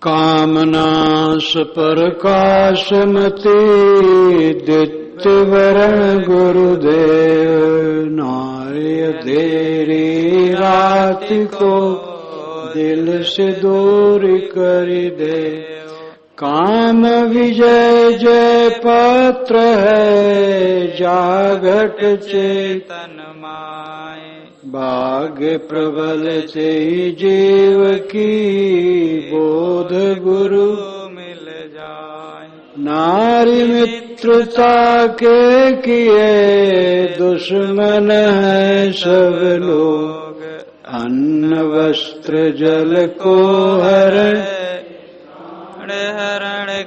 कामनास प्रकाशमति दित्य वरण गुरुदेव। नार्य देरी रात को दिल से दूर कर दे। काम विजय जय पत्र है जागट चेतन माय। भाग्य प्रबल से जीव की बोध गुरु मिल जाए। नारी मित्रता के किए दुश्मन है सब लोग। अन्न वस्त्र जल को हरण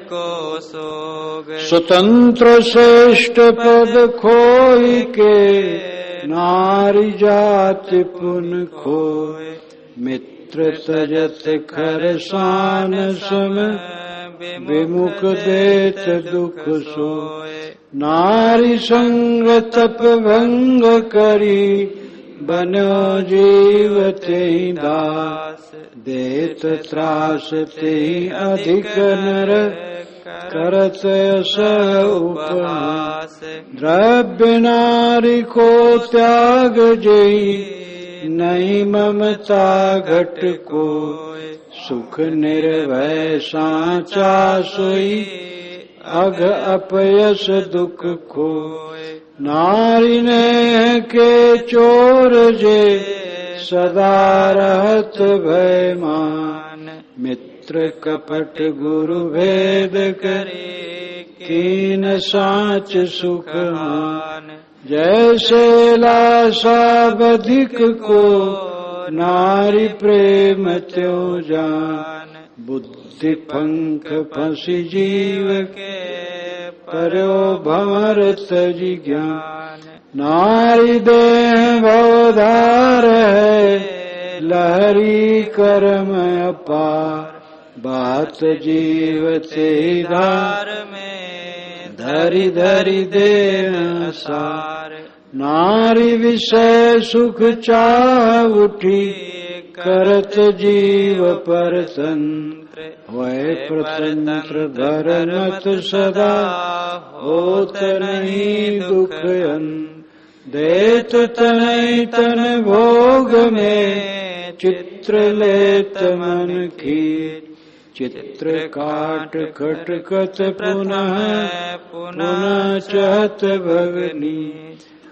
को सोग। स्वतंत्र श्रेष्ठ पद खोई के नारी जाति पुन खोए। मित्र तजत खर शान सम विमुख देत दुख सोए। नारी संग तप भंग करी बनो जीवते दास। देत त्रास ते अधिक नर करत उपहास। द्रव्य नारी को त्याग जई नहीं ममता घट को। सुख निर्भय साचा सोई अघ अपयस दुख खोए। नारी नेह के चोर जे सदा रहत भय मान। मित्र कपट गुरु भेद करे कीन साच सुख हान। जैसे लासा बधिक को नारी प्रेम त्यों जान। बुद्धि पंख फंसी जीव के पर्यो भंवर तजि ज्ञान। नारी देह भवधार है लहरी कर्म अपार। बात जीवते धार में धरि धरि देह सार। नारी विषय सुख चाह उठी करत जीव परतंत्र। वै प्रतंत्र धर्मत सदा होत नहीं दुख अंत। देत तनय तन भोग में चित्र लेत मन खीर। चित्र काट खटकत पुनः पुनः चहत भगनी।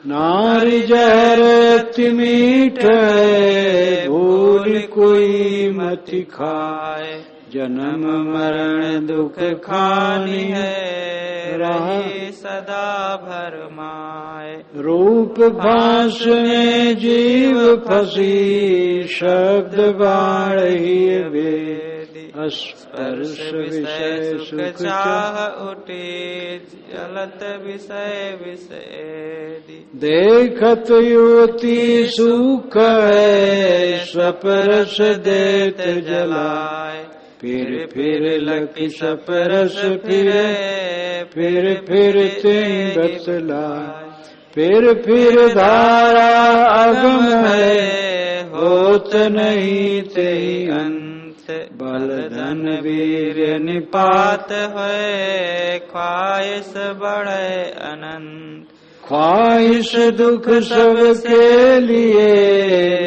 नारी जहर अति मीठ है भूल कोई मत खाए। जन्म मरण दुख खानी है रही सदा भरमाए। रूप भास में जीव फंसी शब्द बाण ही वेदी। स्पर्श विषय सुख चाह उठे जलत विषय विषेदी। देखत युवती सुख है स्वपरस देत जलाए। फिर लकी सपरस फिर तिन बतलाए। फिर धारा अगम है होत नहीं ते अंत। बल धन वीर्य निपात है ख्वाहिश बढ़े अनंत। ख्वाहिश दुख सबके लिए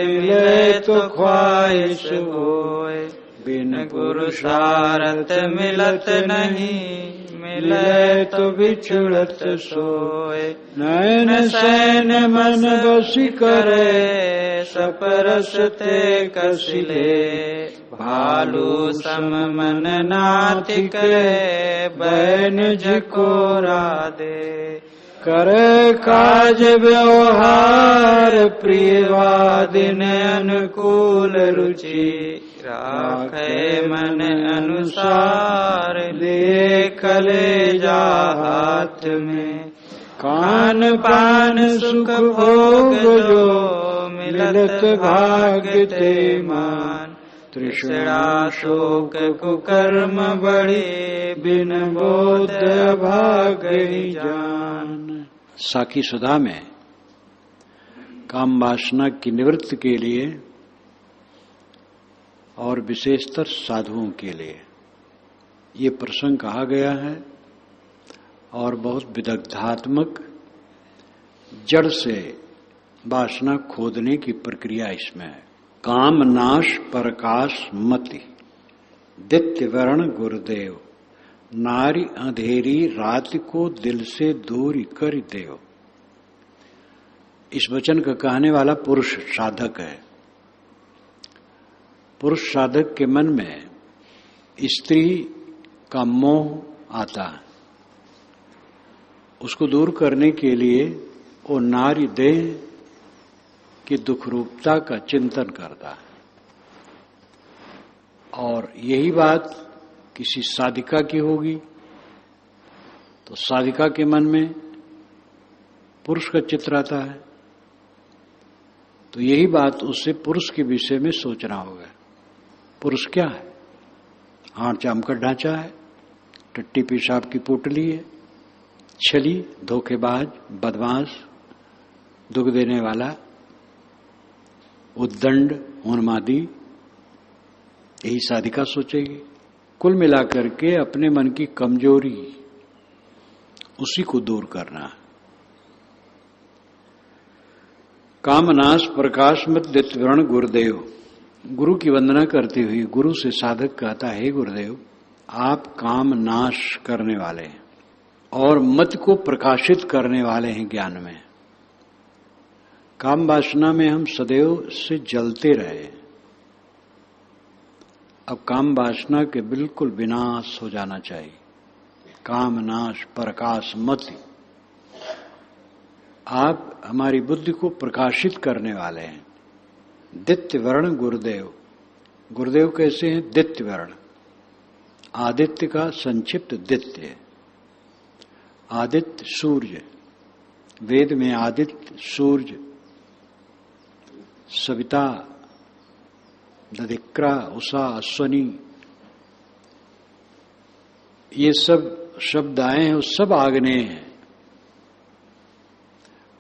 मिले तो ख्वाहिश होए। बिन गुरु सारथ मिलत नहीं मिले तो बिछुड़त सोए। नयन सैन मन बसी करे सपरस ते कसिले। भालू सम मन नाथिक बैन झकोरा दे। करे काज व्यवहार प्रियवादिन अनुकूल रुचि। राखे मन अनुसार दे कलेजा हाथ में। खान पान सुख भोग जो मिलत भाग्य ते मान। तृष्णा शोक कुकर्म बढ़ी बिन बोध भाग ही जान। साकी सुधा में काम वासना की निवृत्ति के लिए और विशेषतर साधुओं के लिए ये प्रसंग कहा गया है और बहुत विदग्धात्मक जड़ से वासना खोदने की प्रक्रिया इसमें है। काम नाश प्रकाश मति दित्य वर्ण गुरुदेव, नारी अंधेरी रात को दिल से दूर कर देव। इस वचन का कहने वाला पुरुष साधक है। पुरुष साधक के मन में स्त्री का मोह आता है, उसको दूर करने के लिए वो नारी देह की दुखरूपता का चिंतन करता है। और यही बात किसी साधिका की होगी तो साधिका के मन में पुरुष का चित्र आता है, तो यही बात उससे पुरुष के विषय में सोचना होगा। पुरुष क्या है? हाड़ चाम का ढांचा है, टट्टी पेशाब की पोटली है, छली, धोखेबाज, बदमाश, दुख देने वाला, उद्दंड, उन्मादी, यही साधिका सोचेगी। कुल मिलाकर के अपने मन की कमजोरी उसी को दूर करना। कामनाश प्रकाश मत दित्वर्ण गुरुदेव। गुरु की वंदना करते हुए गुरु से साधक कहता है, गुरुदेव आप काम नाश करने वाले हैं और मत को प्रकाशित करने वाले हैं ज्ञान में। काम वासना में हम सदैव से जलते रहे, अब काम वासना के बिल्कुल विनाश हो जाना चाहिए। काम नाश प्रकाश मति, आप हमारी बुद्धि को प्रकाशित करने वाले हैं। दित्य वर्ण गुरुदेव। गुरुदेव कैसे हैं? दित्य वर्ण, आदित्य का संक्षिप्त दित्य। आदित्य सूर्य, वेद में आदित्य, सूर्य, सविता, दधिक्रा, उषा, अश्वनी, ये सब शब्द आए हैं, वो सब आग्नेय हैं।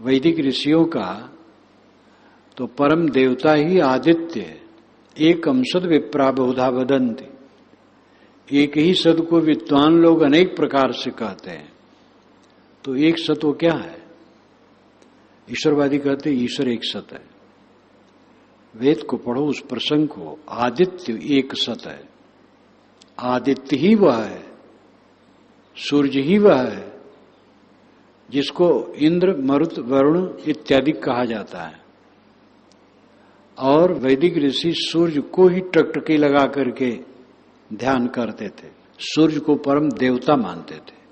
वैदिक ऋषियों का तो परम देवता ही आदित्य है। एकम सद विप्रा बहुधा वदन्ति, एक ही सद को विद्वान लोग अनेक प्रकार से कहते हैं। तो एक सत वो क्या है? ईश्वरवादी कहते हैं ईश्वर एक सत है। वेद को पढ़ो, उस प्रसंग को, आदित्य एक सत है। आदित्य ही वह है, सूर्य ही वह है जिसको इंद्र, मरुत, वरुण इत्यादि कहा जाता है। और वैदिक ऋषि सूर्य को ही टकटकी लगा करके ध्यान करते थे, सूर्य को परम देवता मानते थे।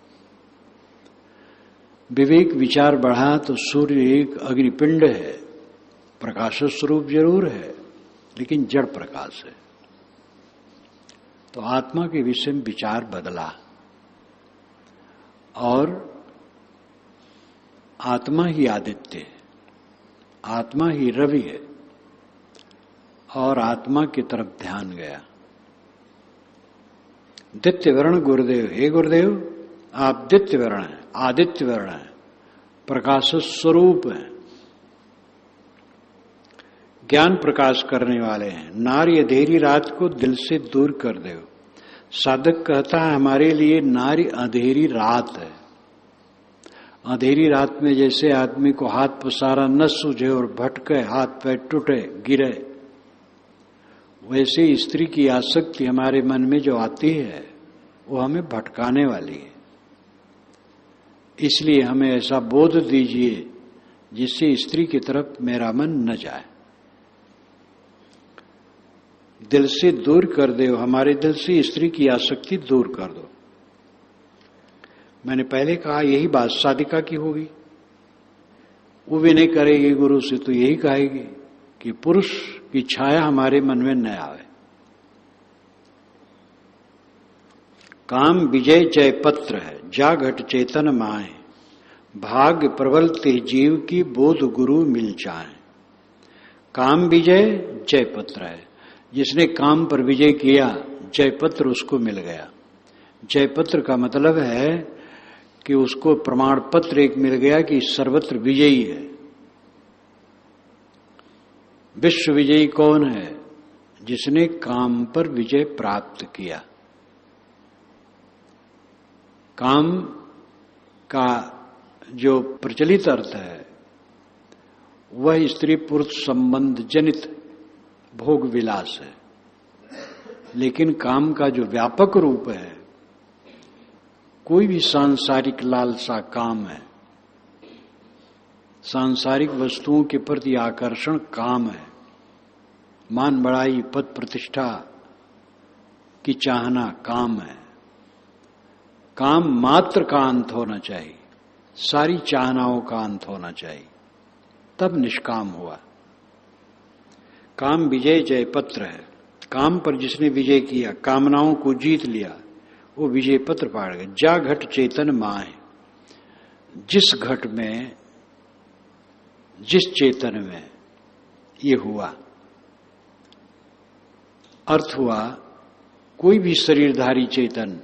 विवेक विचार बढ़ा तो सूर्य एक अग्निपिंड है, प्रकाश स्वरूप जरूर है लेकिन जड़ प्रकाश है। तो आत्मा के विषय में विचार बदला और आत्मा ही आदित्य है, आत्मा ही रवि है और आत्मा की तरफ ध्यान गया। दित्य वर्ण गुरुदेव, हे गुरुदेव आप दित्य वर्ण हैं, आदित्य वर्ण हैं, प्रकाश स्वरूप हैं, ज्ञान प्रकाश करने वाले हैं। नारी अंधेरी रात को दिल से दूर कर दो। साधक कहता है हमारे लिए नारी अंधेरी रात है। अंधेरी रात में जैसे आदमी को हाथ पसारा न सूझे और भटके, हाथ पैर टूटे, गिरे, वैसे स्त्री की आसक्ति हमारे मन में जो आती है वो हमें भटकाने वाली है। इसलिए हमें ऐसा बोध दीजिए जिससे स्त्री की तरफ मेरा मन न जाए। दिल से दूर कर दो, हमारे दिल से स्त्री की आसक्ति दूर कर दो। मैंने पहले कहा यही बात साधिका की होगी। वो भी नहीं करेगी गुरु से तो यही कहेगी कि पुरुष की छाया हमारे मन में न आवे। काम विजय जय पत्र है, जा घट चेतन माए, भाग्य प्रबल ते जीव की बोध गुरु मिल जाए। काम विजय जय पत्र है, जिसने काम पर विजय किया जय पत्र उसको मिल गया। जय पत्र का मतलब है कि उसको प्रमाण पत्र एक मिल गया कि सर्वत्र विजयी है। विश्व विजयी कौन है? जिसने काम पर विजय प्राप्त किया। काम का जो प्रचलित अर्थ है वह स्त्री पुरुष संबंध जनित भोग विलास है, लेकिन काम का जो व्यापक रूप है, कोई भी सांसारिक लालसा काम है, सांसारिक वस्तुओं के प्रति आकर्षण काम है, मान बढ़ाई पद प्रतिष्ठा की चाहना काम है। काम मात्र का अंत होना चाहिए, सारी चाहनाओं का अंत होना चाहिए, तब निष्काम हुआ। काम विजय जय पत्र है। काम पर जिसने विजय किया, कामनाओं को जीत लिया, वो विजय पत्र पाड़ गया। जा घट चेतन माहे, जिस घट में, जिस चेतन में ये हुआ, अर्थ हुआ कोई भी शरीरधारी चेतन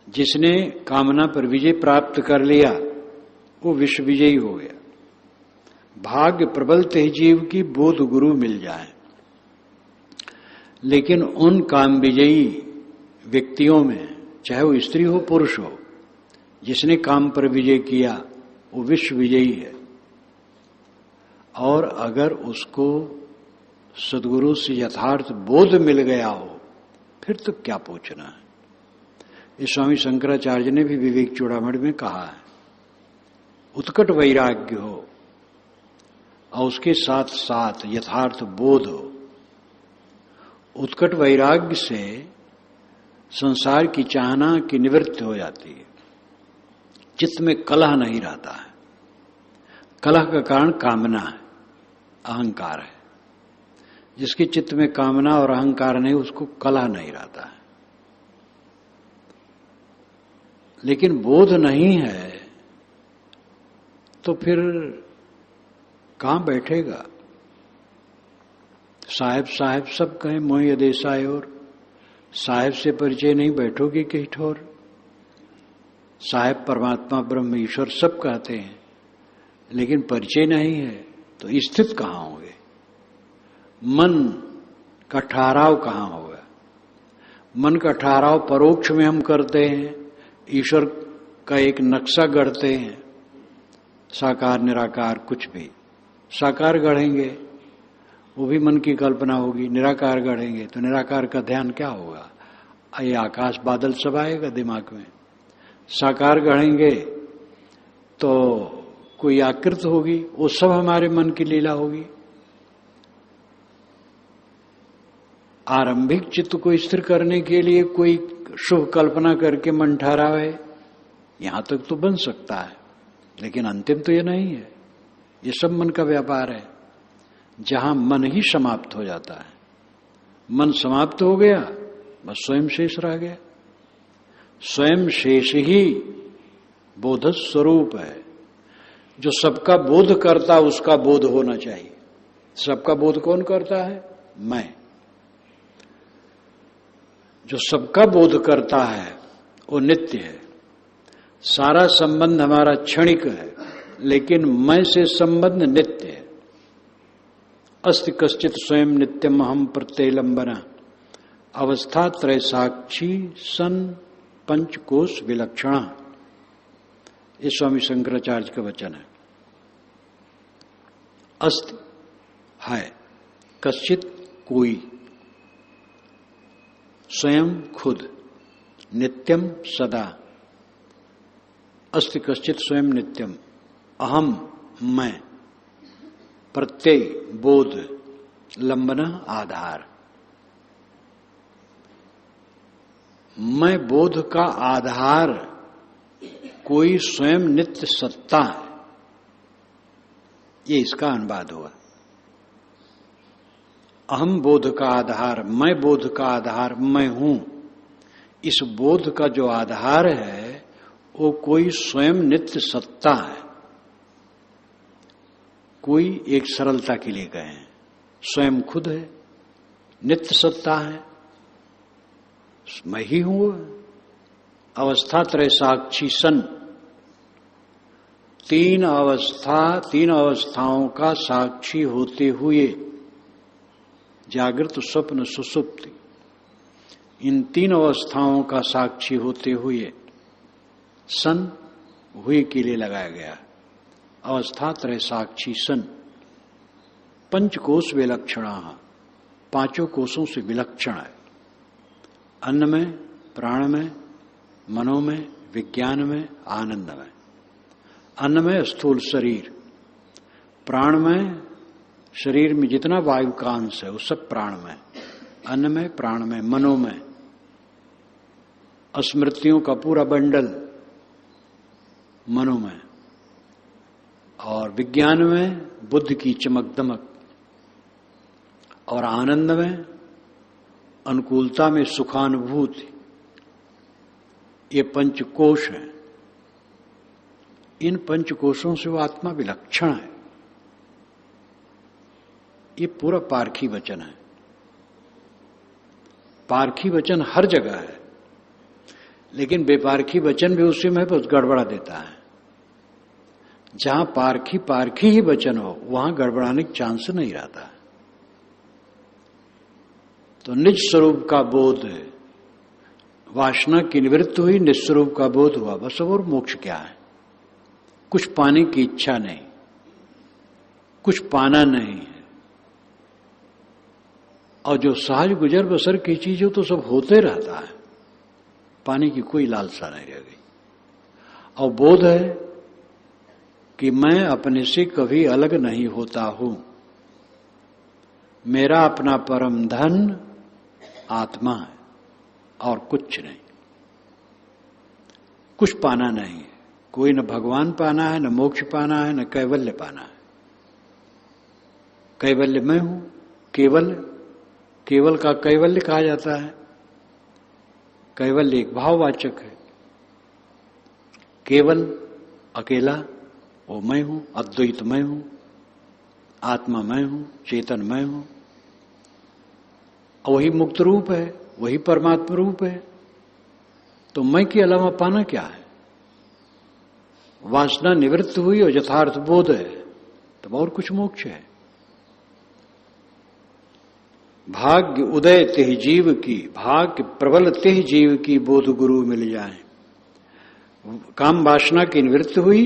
जिसने कामना पर विजय प्राप्त कर लिया, वो विश्व विजयी हो गया। भाग्य प्रबल ते जीव की बोध गुरु मिल जाए। लेकिन उन काम विजयी व्यक्तियों में, चाहे वो स्त्री हो पुरुष हो, जिसने काम पर विजय किया, वो विश्व विजयी है। और अगर उसको सद्गुरु से यथार्थ बोध मिल गया हो, फिर तो क्या पूछना है। ये स्वामी शंकराचार्य ने भी विवेक चूड़ामणि में कहा है, उत्कट वैराग्य हो और उसके साथ साथ यथार्थ बोध हो। उत्कट वैराग्य से संसार की चाहना की निवृत्ति हो जाती है, चित्त में कलह नहीं रहता है। कलह का कारण कामना है, अहंकार है। जिसके चित्त में कामना और अहंकार नहीं, उसको कलह नहीं रहता है। लेकिन बोध नहीं है तो फिर कहां बैठेगा। साहेब साहेब सब कहें मोहि देसाई, और साहेब से परिचय नहीं, बैठोगे कहीं ठोर। साहेब परमात्मा ब्रह्म ईश्वर सब कहते हैं, लेकिन परिचय नहीं है तो स्थित कहां होंगे। मन का ठहराव कहां होगा। मन का ठहराव परोक्ष में हम करते हैं, ईश्वर का एक नक्शा गढ़ते हैं, साकार निराकार कुछ भी। साकार गढ़ेंगे वो भी मन की कल्पना होगी, निराकार गढ़ेंगे तो निराकार का ध्यान क्या होगा। ये आकाश बादल सब आएगा दिमाग में। साकार गढ़ेंगे तो कोई आकृत होगी, वो सब हमारे मन की लीला होगी। आरंभिक चित्त को स्थिर करने के लिए कोई शुभ कल्पना करके मन ठहरावे, यहां तक तो बन सकता है, लेकिन अंतिम तो ये नहीं है। ये सब मन का व्यापार है, जहां मन ही समाप्त हो जाता है। मन समाप्त हो गया, बस स्वयं शेष रह गया। स्वयं शेष ही बोध स्वरूप है। जो सबका बोध करता, उसका बोध होना चाहिए। सबका बोध कौन करता है? मैं। जो सबका बोध करता है वो नित्य है। सारा संबंध हमारा क्षणिक है, लेकिन मैं से संबंध नित्य है। अस्ति कश्चित स्वयं नित्यम अहम प्रत्यलंबना, अवस्था त्रय साक्षी सन पंचकोश विलक्षणा। ये स्वामी शंकराचार्य का वचन है। अस्ति है, कश्चित कोई, स्वयं खुद, नित्यम सदा। अस्ति कश्चित स्वयं नित्यम, अहम मैं, प्रत्यय बोध, लंबना आधार। मैं बोध का आधार कोई स्वयं नित्य सत्ता है, ये इसका अनुवाद हुआ। अहम बोध का आधार, मैं बोध का आधार मैं हूं। इस बोध का जो आधार है वो कोई स्वयं नित्य सत्ता है। कोई एक सरलता के लिए गए हैं, स्वयं खुद है, नित्य सत्ता है, मैं ही हूं। अवस्था त्रय साक्षी सन, तीन अवस्थाओं का साक्षी होते हुए, जागृत स्वप्न सुसुप्ति, इन तीन अवस्थाओं का साक्षी होते हुए सन हुए के लिए लगाया गया। अवस्था त्रय साक्षी सन। पंचकोश विलक्षण, पांचों कोशों से विलक्षण है। अन्न में, प्राण में, मनो में, विज्ञान में, आनंद में। अन्न में स्थूल शरीर, प्राण में शरीर में जितना वायु का अंश है वो सब प्राण में, अन्न में, प्राण में, मनो में स्मृतियों का पूरा बंडल मनो में, और विज्ञान में बुद्ध की चमक दमक, और आनंद में अनुकूलता में सुखानुभूति। ये पंचकोश हैं। इन पंचकोशों से वो आत्मा विलक्षण है। ये पूरा पारखी वचन है। पारखी वचन हर जगह है, लेकिन बेपारखी वचन भी उसी में बहुत गड़बड़ा देता है। जहां पारखी पारखी ही वचन हो वहां गड़बड़ाने का चांस नहीं रहता। तो निज स्वरूप का बोध है, वासना की निवृत्ति हुई, निस्वरूप का बोध हुआ, बस। और मोक्ष क्या है? कुछ पाने की इच्छा नहीं, कुछ पाना नहीं है, और जो सहज गुजर बसर की चीज हो तो सब होते रहता है, पाने की कोई लालसा नहीं रह गई। और बोध है कि मैं अपने से कभी अलग नहीं होता हूं, मेरा अपना परम धन आत्मा है और कुछ नहीं। कुछ पाना नहीं है, कोई न भगवान पाना है, न मोक्ष पाना है, न कैवल्य पाना है। कैवल्य मैं हूं, केवल, केवल का कैवल्य कहा जाता है। कैवल्य एक भाववाचक है। केवल अकेला वो मैं हूं, अद्वैत मैं हूं, आत्मा मैं हूं, चेतन मैं हूं, और वही मुक्त रूप है, वही परमात्मा रूप है। तो मैं के अलावा पाना क्या है? वासना निवृत्त हुई और यथार्थ बोध है, तब और कुछ मोक्ष है। भाग्य उदय तेह जीव की, भाग्य प्रबल तेह जीव की, बोध गुरु मिल जाए। काम वासना की निवृत्ति हुई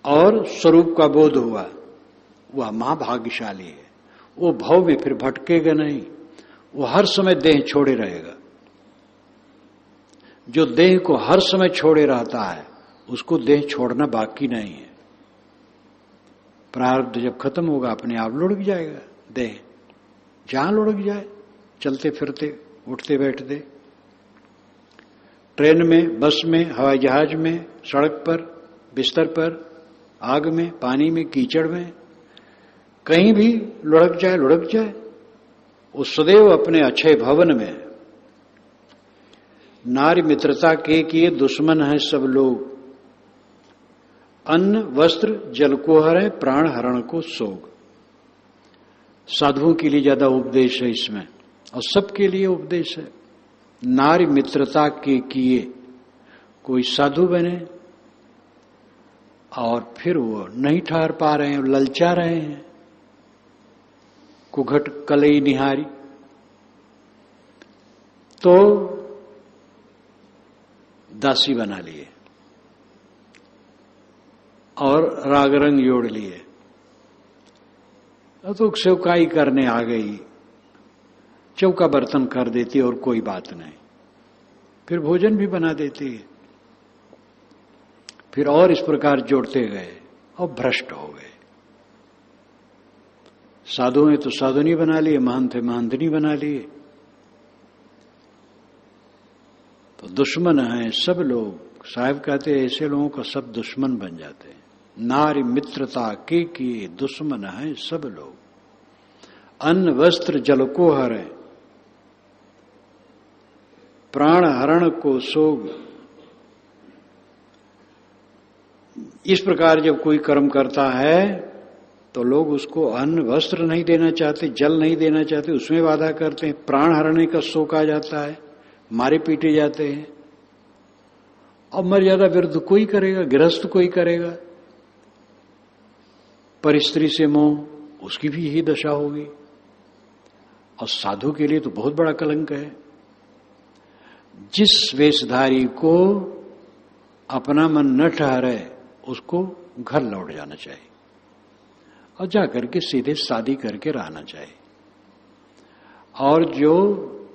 और स्वरूप का बोध हुआ, वह महाभाग्यशाली है। वो भव में फिर भटकेगा नहीं, वो हर समय देह छोड़े रहेगा। जो देह को हर समय छोड़े रहता है उसको देह छोड़ना बाकी नहीं है। प्रारब्ध जब खत्म होगा अपने आप लुढ़क जाएगा देह, जहां लुढ़क जाए, चलते फिरते, उठते बैठते, ट्रेन में, बस में, हवाई जहाज में, सड़क पर, बिस्तर पर, आग में, पानी में, कीचड़ में, कहीं भी लुढ़क जाए, लुढ़क जाए। वो सदैव अपने अक्षय भवन में। नारी मित्रता के किए दुश्मन हैं सब लोग, अन्न वस्त्र जल को हरे, प्राण हरण को सोग। साधुओं के लिए ज्यादा उपदेश है इसमें, और सबके लिए उपदेश है। नारी मित्रता के किए, कोई साधु बने और फिर वो नहीं ठहर पा रहे हैं, ललचा रहे हैं, कुघट कलई निहारी, तो दासी बना लिए और राग रंग जोड़ लिए। तो सेवकाई करने आ गई, चौका बर्तन कर देती और कोई बात नहीं, फिर भोजन भी बना देती है, फिर और इस प्रकार जोड़ते गए और भ्रष्ट हो गए। साधु ने तो साधुनी बना लिए, महंत है महंतनी बना लिए। तो दुश्मन है सब लोग। साहब कहते हैं ऐसे लोगों का सब दुश्मन बन जाते हैं। नारी मित्रता के किए दुश्मन है सब लोग, अन्न वस्त्र जल को हरे, प्राण हरण को सोग। इस प्रकार जब कोई कर्म करता है तो लोग उसको अन्न वस्त्र नहीं देना चाहते, जल नहीं देना चाहते, उसमें बाधा करते हैं, प्राण हरने का शोक आ जाता है, मारे पीटे जाते हैं। और मर्यादा विरुद्ध कोई करेगा, गृहस्थ कोई करेगा, पर स्त्री से मोह, उसकी भी यही दशा होगी। और साधु के लिए तो बहुत बड़ा कलंक है। जिस वेशधारी को अपना मन न ठहरे उसको घर लौट जाना चाहिए और जाकर के सीधे शादी करके रहना चाहिए। और जो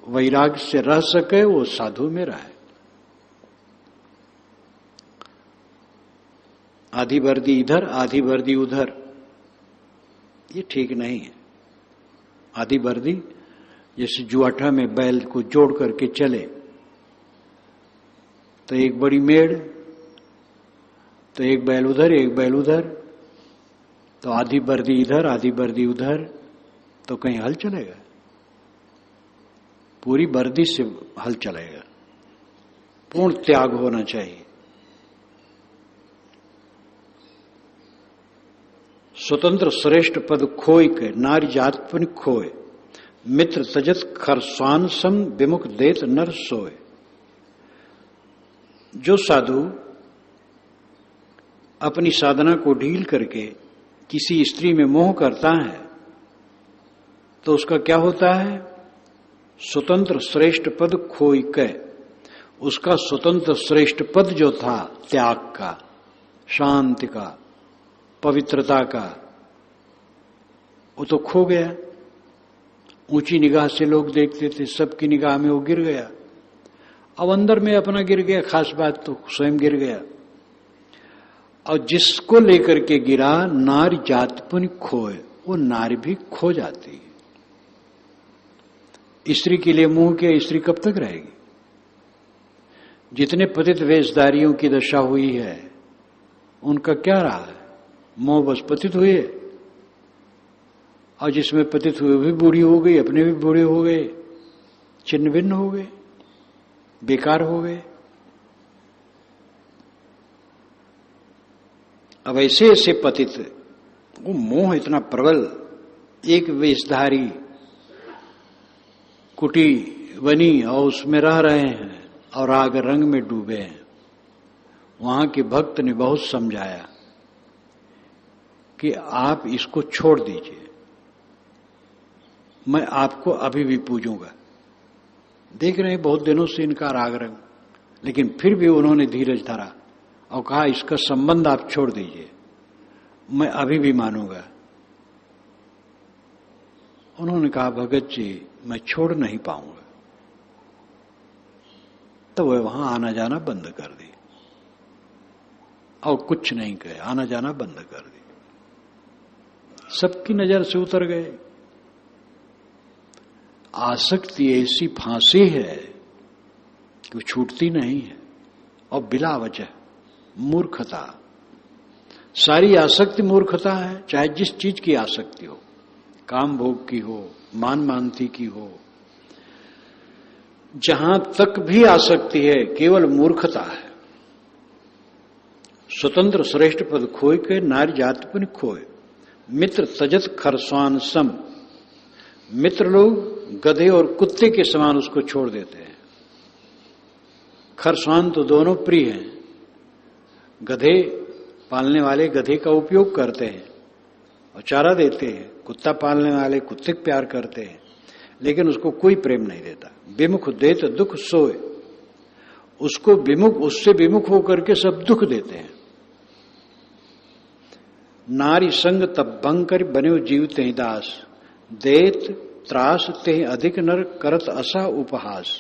वैराग्य से रह सके वो साधु में रहे। आधी वर्दी इधर आधी वर्दी उधर, ये ठीक नहीं है। आधी वर्दी जैसे जुआठा में बैल को जोड़ करके चले तो एक बड़ी मेड़, तो एक बैल उधर एक बैल उधर, तो आधी वर्दी इधर आधी वर्दी उधर, तो कहीं हल चलेगा? पूरी वर्दी से हल चलेगा। पूर्ण त्याग होना चाहिए। स्वतंत्र श्रेष्ठ पद खोय के नारी जातपन खोय, मित्र तजत खरस्वान सम विमुख देत नर सोय। जो साधु अपनी साधना को ढील करके किसी स्त्री में मोह करता है तो उसका क्या होता है? स्वतंत्र श्रेष्ठ पद खोई के, उसका स्वतंत्र श्रेष्ठ पद जो था त्याग का, शांति का, पवित्रता का, वो तो खो गया। ऊंची निगाह से लोग देखते थे, सबकी निगाह में वो गिर गया। अब अंदर में अपना गिर गया, खास बात तो स्वयं गिर गया। और जिसको लेकर के गिरा नारी जातपन खोए, वो नारी भी खो जाती है। स्त्री के लिए मुंह किया, स्त्री कब तक रहेगी? जितने पतित वेशधारियों की दशा हुई है उनका क्या रहा है? मोह बस पतित हुए, और जिसमें पतित हुए भी बूढ़ी हो गई, अपने भी बूढ़े हो गए, छिन्न भिन्न हो गए, बेकार हो गए। अब ऐसे ऐसे पतित, वो मोह इतना प्रबल, एक वेशधारी कुटी बनी और उसमें रह रहे हैं और राग रंग में डूबे हैं। वहां के भक्त ने बहुत समझाया कि आप इसको छोड़ दीजिए, मैं आपको अभी भी पूजूंगा। देख रहे हैं बहुत दिनों से इनका राग रंग, लेकिन फिर भी उन्होंने धीरज धरा और कहा इसका संबंध आप छोड़ दीजिए, मैं अभी भी मानूंगा। उन्होंने कहा भगत जी मैं छोड़ नहीं पाऊंगा। तो वह वहां आना जाना बंद कर दी और कुछ नहीं कहे, आना जाना बंद कर दी। सबकी नजर से उतर गए। आसक्ति ऐसी फांसी है कि वो छूटती नहीं है, और बिला वजह मूर्खता। सारी आसक्ति मूर्खता है, चाहे जिस चीज की आसक्ति हो, काम भोग की हो, मान मानती की हो, जहां तक भी आसक्ति है केवल मूर्खता है। स्वतंत्र श्रेष्ठ पद खोय के नारी जातपन खोय, मित्र तजत खरस्वान सम। मित्र लोग गधे और कुत्ते के समान उसको छोड़ देते हैं। खरस्वान तो दोनों प्रिय हैं। गधे पालने वाले गधे का उपयोग करते हैं और चारा देते हैं, कुत्ता पालने वाले कुत्ते को प्यार करते हैं, लेकिन उसको कोई प्रेम नहीं देता। विमुख देत दुख सोए, उसको विमुख, उससे विमुख होकर के सब दुख देते हैं। नारी संग तब भंग कर बने जीव ते दास, देत त्रास ते अधिक नर करत असा उपहास।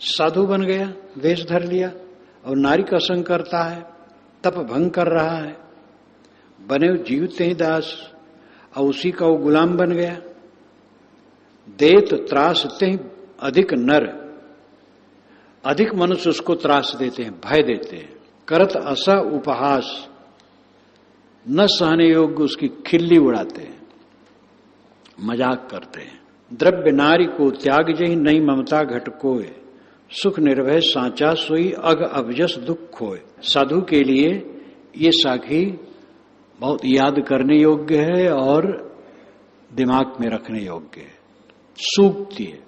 साधु बन गया, वेश धर लिया और नारी का संग करता है, तप भंग कर रहा है, बने जीव ते दास, और उसी का वो गुलाम बन गया। देत त्रास ते अधिक नर, अधिक मनुष्य उसको त्रास देते हैं, भय देते हैं। करत असा उपहास, न सहने योग्य उसकी खिल्ली उड़ाते हैं, मजाक करते हैं। द्रव्य नारी को त्याग जही नहीं ममता घटकोय, सुख निर्भय सांचा सोई अग अवजस दुख खोए। साधु के लिए ये साखी बहुत याद करने योग्य है और दिमाग में रखने योग्य है। सूक्ति है।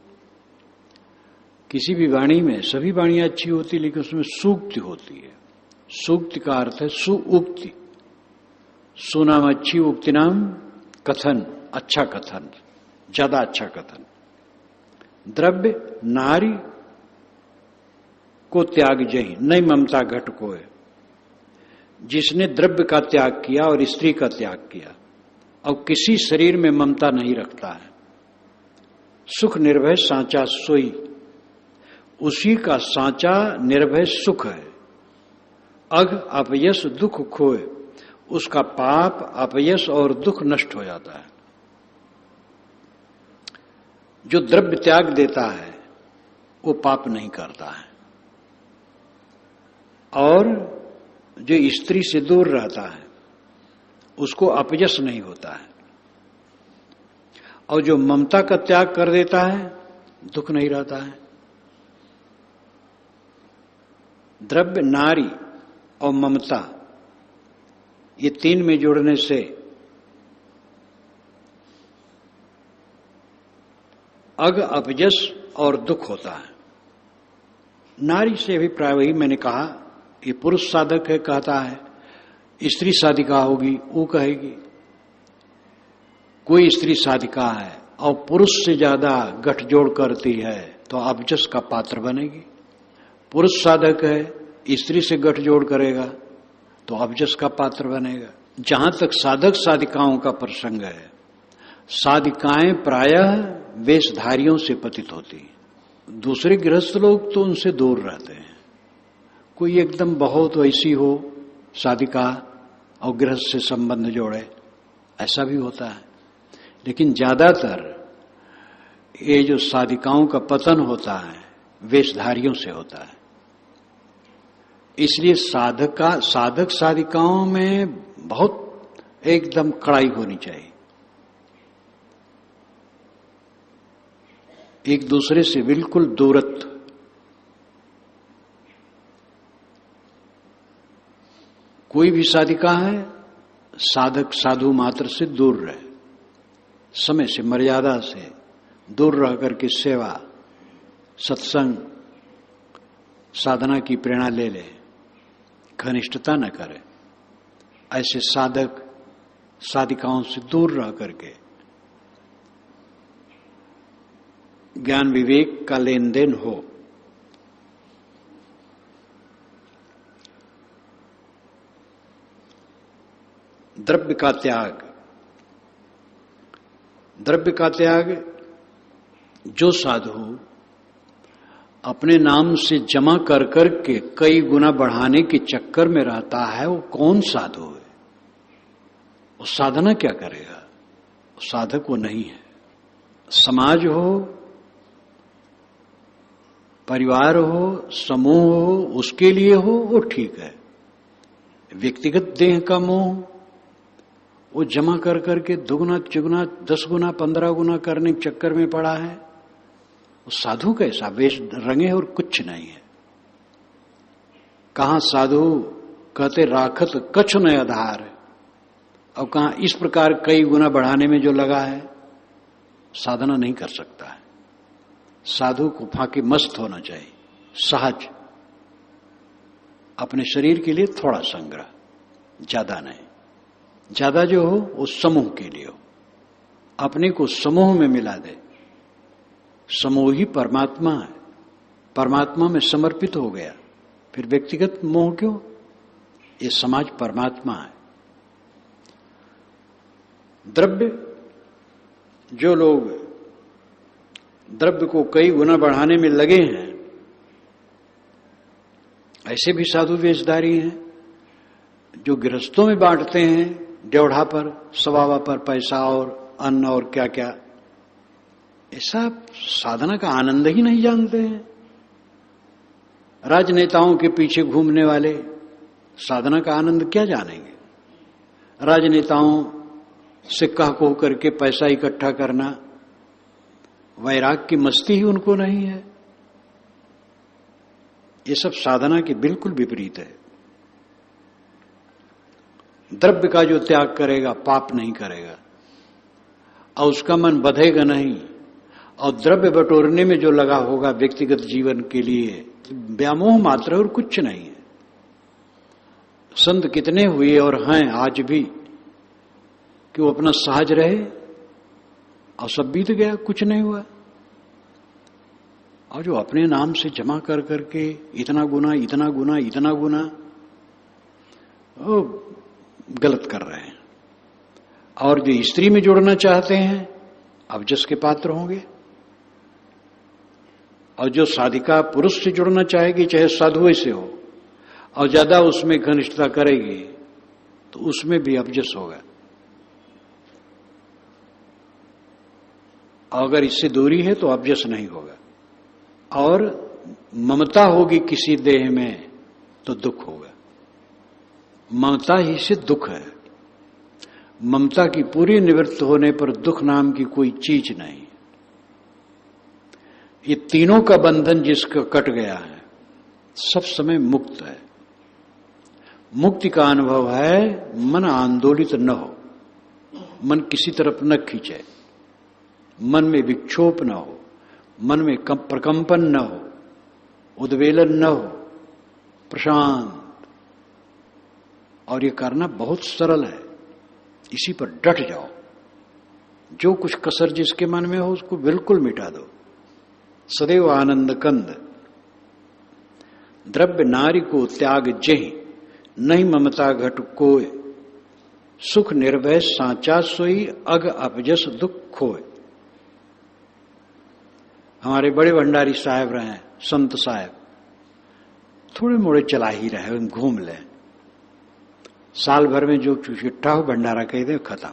किसी भी वाणी में, सभी वाणियां अच्छी होती लेकिन उसमें सूक्ति होती है। सूक्ति का अर्थ है सुउक्ति। सुनाम अच्छी, उक्ति नाम कथन, अच्छा कथन, ज्यादा अच्छा कथन। द्रव्य नारी को त्याग जही नहीं ममता घट कोय। जिसने द्रव्य का त्याग किया और स्त्री का त्याग किया और किसी शरीर में ममता नहीं रखता है, सुख निर्भय सांचा सोई, उसी का सांचा निर्भय सुख है। अघ अपयश दुख खोए, उसका पाप अपयश और दुख नष्ट हो जाता है। जो द्रव्य त्याग देता है वो पाप नहीं करता है, और जो स्त्री से दूर रहता है उसको अपयश नहीं होता है, और जो ममता का त्याग कर देता है दुख नहीं रहता है। द्रव्य, नारी और ममता, ये तीन में जुड़ने से अग अपयश और दुख होता है। नारी से भी प्राय वही मैंने कहा, ये पुरुष साधक है कहता है, स्त्री साधिका होगी वो कहेगी। कोई स्त्री साधिका है और पुरुष से ज्यादा गठजोड़ करती है तो अपयश का पात्र बनेगी। पुरुष साधक है, स्त्री से गठजोड़ करेगा तो अपयश का पात्र बनेगा। जहां तक साधक साधिकाओं का प्रसंग है, साधिकाएं प्रायः वेशधारियों से पतित होती हैं। दूसरे गृहस्थ लोग तो उनसे दूर रहते हैं। कोई एकदम बहुत वैसी हो साधिका और गृहस्थ से संबंध जोड़े, ऐसा भी होता है। लेकिन ज्यादातर ये जो साधिकाओं का पतन होता है वेशधारियों से होता है। इसलिए साधक साधिकाओं में बहुत एकदम कड़ाई होनी चाहिए, एक दूसरे से बिल्कुल दूरत्व। कोई भी साधिका है, साधक साधु मात्र से दूर रहे, समय से मर्यादा से दूर रह करके सेवा सत्संग साधना की प्रेरणा ले ले, घनिष्ठता न करे। ऐसे साधक साधिकाओं से दूर रह करके ज्ञान विवेक का लेन देन हो। द्रव्य का त्याग, द्रव्य का त्याग जो साधु अपने नाम से जमा कर करके कई गुना बढ़ाने के चक्कर में रहता है, वो कौन साधु है? वो साधना क्या करेगा? साधक वो नहीं है। समाज हो, परिवार हो, समूह हो, उसके लिए हो वो ठीक है। व्यक्तिगत देह का मोह वो जमा कर करके दुगुना चुगुना 10 गुना 15 गुना करने के चक्कर में पड़ा है। वो साधु कैसा? वेश रंगे और कुछ नहीं है। कहां साधु कहते राखत कछु न आधार, और कहां इस प्रकार कई गुना बढ़ाने में जो लगा है साधना नहीं कर सकता है। साधु को फांके मस्त होना चाहिए, सहज, अपने शरीर के लिए थोड़ा संग्रह, ज्यादा नहीं। ज्यादा जो हो वो समूह के लिए हो, अपने को समूह में मिला दे। समूह ही परमात्मा है, परमात्मा में समर्पित हो गया, फिर व्यक्तिगत मोह क्यों? ये समाज परमात्मा है। द्रव्य, जो लोग द्रव्य को कई गुना बढ़ाने में लगे हैं, ऐसे भी साधु वेशधारी हैं जो गृहस्थों में बांटते हैं, ड्योढ़ा पर सवावा पर पैसा और अन्न और क्या क्या। ऐसा साधना का आनंद ही नहीं जानते हैं। राजनेताओं के पीछे घूमने वाले साधना का आनंद क्या जानेंगे? राजनेताओं से कह को करके पैसा इकट्ठा करना, वैराग की मस्ती ही उनको नहीं है। ये सब साधना के बिल्कुल विपरीत है। द्रव्य का जो त्याग करेगा पाप नहीं करेगा, और उसका मन बधेगा नहीं, और द्रव्य बटोरने में जो लगा होगा व्यक्तिगत जीवन के लिए व्यामोह मात्र और कुछ नहीं है। संत कितने हुए और हैं आज भी कि वो अपना सहज रहे और सब बीत गया, कुछ नहीं हुआ। और जो अपने नाम से जमा कर करके इतना गुना इतना गुना इतना गुना, वो गलत कर रहे हैं। और जो स्त्री में जुड़ना चाहते हैं अबजस के पात्र होंगे, और जो साधिका पुरुष से जुड़ना चाहेगी चाहे साधु से हो और ज्यादा उसमें घनिष्ठता करेगी तो उसमें भी अबजस होगा। अगर इससे दूरी है तो अबजस नहीं होगा। और ममता होगी किसी देह में तो दुख होगा। ममता ही से दुख है। ममता की पूरी निवृत्त होने पर दुख नाम की कोई चीज नहीं। ये तीनों का बंधन जिसका कट गया है सब समय मुक्त है। मुक्ति का अनुभव है मन आंदोलित न हो, मन किसी तरफ न खींचे, मन में विक्षोभ न हो, मन में प्रकंपन न हो, उद्वेलन न हो, प्रशांत। और ये करना बहुत सरल है, इसी पर डट जाओ। जो कुछ कसर जिसके मन में हो उसको बिल्कुल मिटा दो। सदैव आनंद कंद द्रव्य नारी को त्याग जहि, नहीं ममता घट कोय, सुख निर्भय साचा सोई, अग अपजस दुख खोय। हमारे बड़े भंडारी साहब रहे, संत साहब, थोड़े मोड़े चला ही रहे, घूम ले। साल भर में जो इकट्ठा हो भंडारा कह दे खत्म।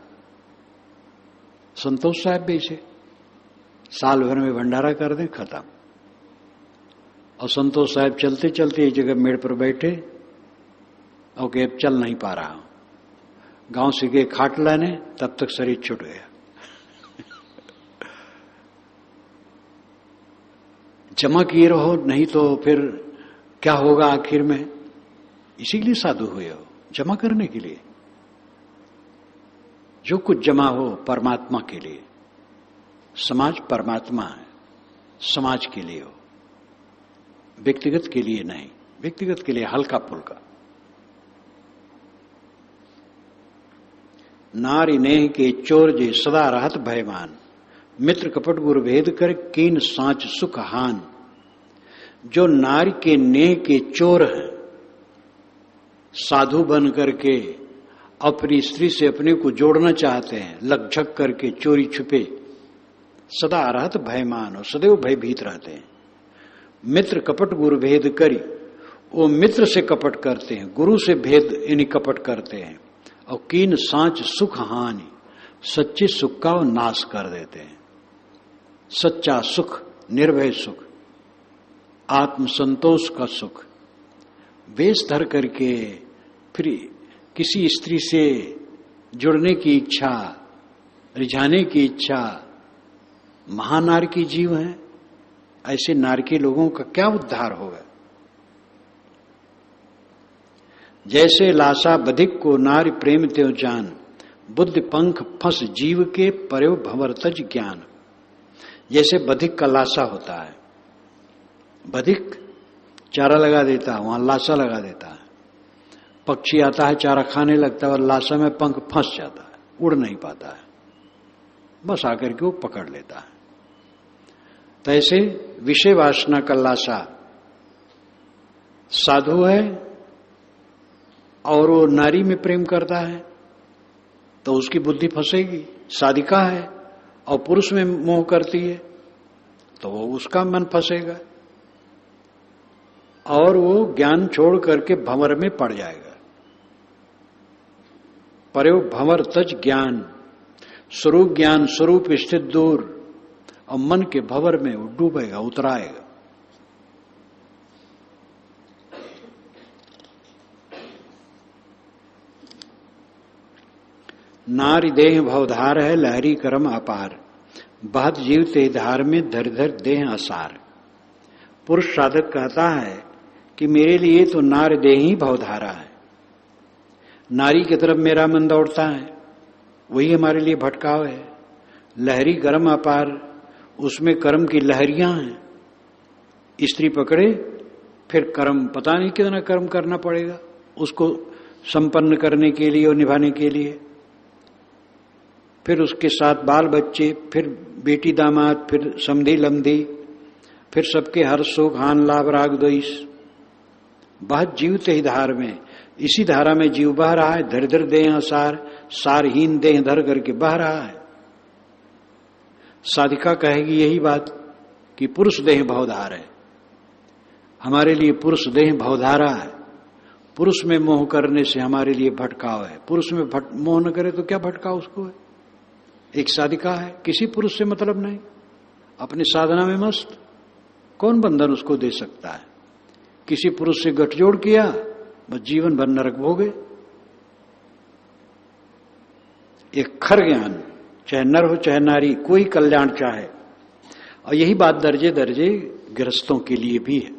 संतोष साहब भी इसे साल भर में भंडारा कर दें खत्म। और संतोष साहब चलते चलते एक जगह मेड़ पर बैठे और कि अब चल नहीं पा रहा हूं, गांव से गए खाट लाने, तब तक शरीर छूट गया। जमा किए रहो, नहीं तो फिर क्या होगा आखिर में। इसीलिए साधु हुए हो, जमा करने के लिए। जो कुछ जमा हो परमात्मा के लिए। समाज परमात्मा है, समाज के लिए हो, व्यक्तिगत के लिए नहीं। व्यक्तिगत के लिए हल्का फुल्का। नारी नेह के चोर जे सदा रहत भयमान, मित्र कपट गुर भेद कर कीन सांच सुख हान। जो नारी के नेह के चोर हैं, साधु बन करके अपनी स्त्री से अपने को जोड़ना चाहते हैं, लगझक करके चोरी छुपे, सदा रहत भयमान, और सदैव भयभीत रहते हैं। मित्र कपट गुरु भेद करी, वो मित्र से कपट करते हैं, गुरु से भेद इन्हीं कपट करते हैं। और कीन सांच सुख हानि, सच्चे सुख का वो नाश कर देते हैं। सच्चा सुख, निर्भय सुख, आत्म संतोष का सुख, वेश धर करके फिर किसी स्त्री से जुड़ने की इच्छा, रिझाने की इच्छा, महानार की जीव है। ऐसे नार के लोगों का क्या उद्धार होगा। जैसे लाशा बधिक को नारी प्रेम त्यों जान, बुद्धि पंख फंस जीव के पर्यो भंवर तज ज्ञान। जैसे बधिक का लाशा होता है, बधिक चारा लगा देता है, वहां लाशा लगा देता है। पक्षी आता है चारा खाने लगता है और लाशा में पंख फंस जाता है, उड़ नहीं पाता है, बस आकर के वो पकड़ लेता है। तो ऐसे विषय वासना का लाशा साधु है और वो नारी में प्रेम करता है तो उसकी बुद्धि फंसेगी। साधिका है और पुरुष में मोह करती है तो वो उसका मन फंसेगा और वो ज्ञान छोड़ करके भंवर में पड़ जाएगा। पर्यो भंवर तज ज्ञान, स्वरूप ज्ञान स्वरूप स्थित दूर, और मन के भंवर में वो डूबेगा, उतराएगा। नारी देह भवधार है लहरी करम अपार, बहत जीव ते धार में धर धर देह असार। पुरुष साधक कहता है कि मेरे लिए तो नार देह ही भवधारा है, नारी की तरफ मेरा मन दौड़ता है, वही हमारे लिए भटकाव है। लहरी गर्म अपार, उसमें कर्म की लहरियां हैं। स्त्री पकड़े फिर कर्म, पता नहीं कितना कर्म करना पड़ेगा उसको संपन्न करने के लिए और निभाने के लिए। फिर उसके साथ बाल बच्चे, फिर बेटी दामाद, फिर समधी लमधी, फिर सबके हर्ष शोक हान लाभ राग द्वेष, बहुत जीवते ही धार में, इसी धारा में जीव बह रहा है। धर धर देह सार, सारहीन देह धर करके बह रहा है। साधिका कहेगी यही बात कि पुरुष देह भवधार है, हमारे लिए पुरुष देह भवधारा है। पुरुष में मोह करने से हमारे लिए भटकाव है। पुरुष में मोह न करे तो क्या भटकाव उसको है। एक साधिका है, किसी पुरुष से मतलब नहीं, अपनी साधना में मस्त, कौन बंधन उसको दे सकता है। किसी पुरुष से गठजोड़ किया, बस जीवन भर नरक भोगे। एक खर ज्ञान, चाहे नर हो चाहे नारी, कोई कल्याण चाहे। और यही बात दर्जे दर्जे गृहस्थों के लिए भी है।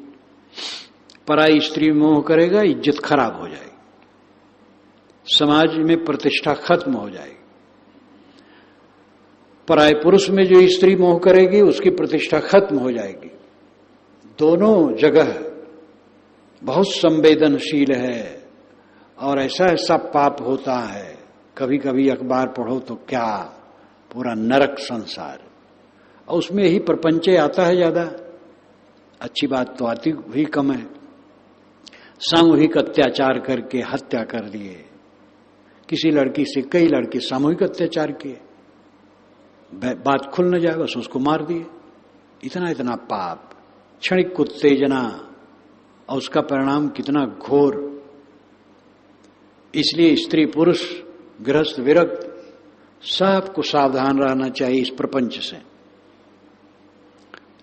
पराई स्त्री मोह करेगा, इज्जत खराब हो जाएगी, समाज में प्रतिष्ठा खत्म हो जाएगी। पराय पुरुष में जो स्त्री मोह करेगी, उसकी प्रतिष्ठा खत्म हो जाएगी। दोनों जगह बहुत संवेदनशील है और ऐसा ऐसा पाप होता है। कभी कभी अखबार पढ़ो तो क्या, पूरा नरक संसार, और उसमें ही प्रपंचे आता है ज्यादा। अच्छी बात तो आती भी कम है। सामूहिक अत्याचार करके हत्या कर दिए, किसी लड़की से कई लड़के सामूहिक अत्याचार किए, बात खुल न जाए बस उसको मार दिए। इतना इतना पाप, क्षणिक उत्तेजना, और उसका परिणाम कितना घोर। इसलिए स्त्री पुरुष गृहस्थ विरक्त सबको सावधान रहना चाहिए इस प्रपंच से।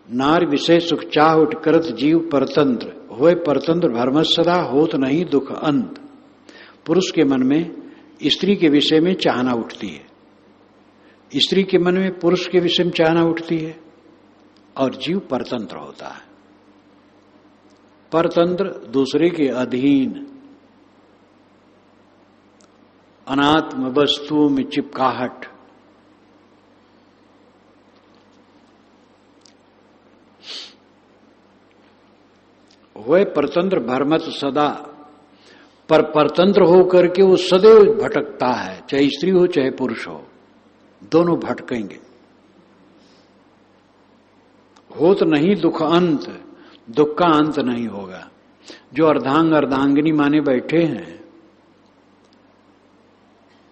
नार विषय सुख चाह उठ करत जीव परतंत्र, होए परतंत्र भरम सदा होत नहीं दुख अंत। पुरुष के मन में स्त्री के विषय में चाहना उठती है, स्त्री के मन में पुरुष के विषय में चाहना उठती है, और जीव परतंत्र होता है। परतंत्र, दूसरे के अधीन, अनात्म वस्तुओं में चिपकाहट। वह परतंत्र भरमत सदा, पर परतंत्र होकर के वो सदैव भटकता है, चाहे स्त्री हो चाहे पुरुष हो, दोनों भटकेंगे। होत नहीं दुख अंत, दुख का अंत नहीं होगा। जो अर्धांग अर्धांगिनी माने बैठे हैं,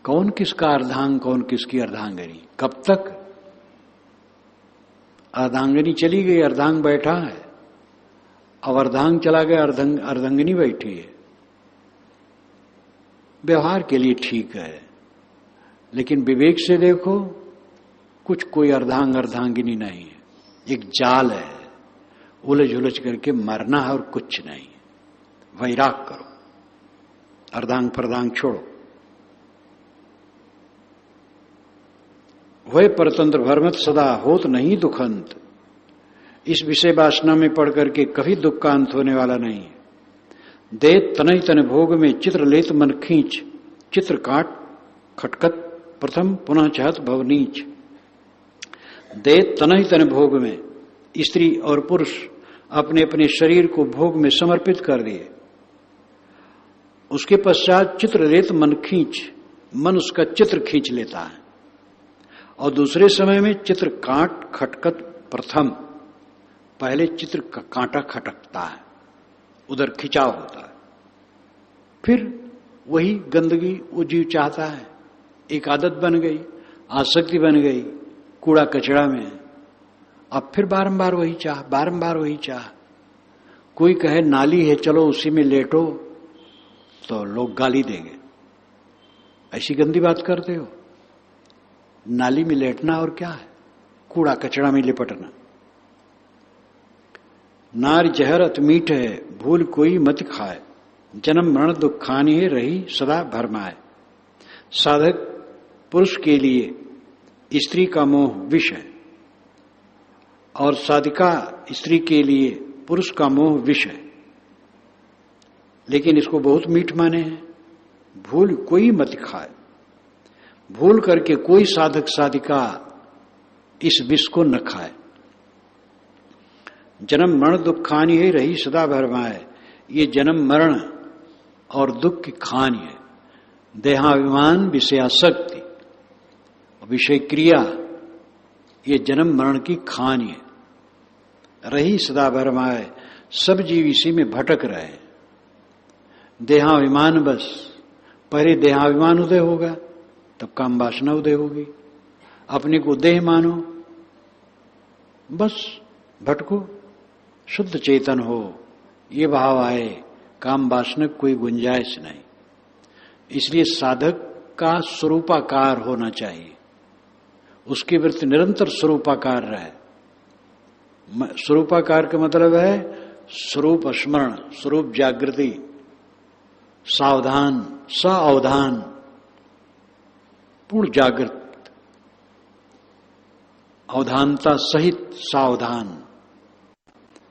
कौन किसका अर्धांग कौन किसकी अर्धांगिनी, कब तक? अर्धांगिनी चली गई, अर्धांग बैठा है, अब अर्धांग चला गया, अर्धांगिनी बैठी है। व्यवहार के लिए ठीक है, लेकिन विवेक से देखो, कुछ कोई अर्धांग अर्धांगिनी नहीं है, एक जाल है, उलझ उलझ करके मरना है और कुछ नहीं। वैराग करो, अर्धांग फरदांग छोड़ो। वह परतंत्र भरमत सदा होत नहीं दुख अंत। इस विषय वासना में पढ़ करके कभी दुख का अंत होने वाला नहीं है। दे तनय तन भोग में चित्र लेत मन खींच, चित्र काट खटकत प्रथम पुनः चाहत भवनीच। दे तनय तन भोग में, स्त्री और पुरुष अपने अपने शरीर को भोग में समर्पित कर दिए। उसके पश्चात चित्र लेत मन खींच, मन उसका चित्र खींच लेता है। और दूसरे समय में चित्र काट खटकत प्रथम, पहले चित्र का कांटा खटकता है, उधर खिंचाव होता है। फिर वही गंदगी वो जीव चाहता है, एक आदत बन गई, आसक्ति बन गई कूड़ा कचड़ा में। अब फिर बारंबार वही चाह, बारंबार वही चाह। कोई कहे नाली है चलो उसी में लेटो, तो लोग गाली देंगे, ऐसी गंदी बात करते हो। नाली में लेटना और क्या है, कूड़ा कचड़ा में लिपटना। नार जहर अत मीठ है, भूल कोई मत खाए, जन्म मरण दुख खानी है रही सदा भरमाए। साधक पुरुष के लिए स्त्री का मोह विष है, और साधिका स्त्री के लिए पुरुष का मोह विष है, लेकिन इसको बहुत मीठ माने हैं। भूल कोई मत खाए, भूल करके कोई साधक साधिका इस विष को न खाए। जन्म मरण दुख खानी है रही सदा भरमाए, ये जन्म मरण और दुख की खानी है। देहाभिमान विषयासक्ति विषय क्रिया, ये जन्म मरण की खानी है। रही सदा भरमाए, सब जीव इसी में भटक रहे। देहाभिमान बस, पहले देहाभिमान उदय होगा तब काम वासना उदय होगी। अपने को देह मानो, बस भटको। शुद्ध चेतन हो, ये भाव आए, काम वासना कोई गुंजाइश नहीं। इसलिए साधक का स्वरूपाकार होना चाहिए, उसकी वृत्ति निरंतर स्वरूपाकार रहे। स्वरूपाकार का मतलब है स्वरूप स्मरण, स्वरूप जागृति, सावधान, सावधान, पूर्ण जागृत, अवधानता सहित सावधान,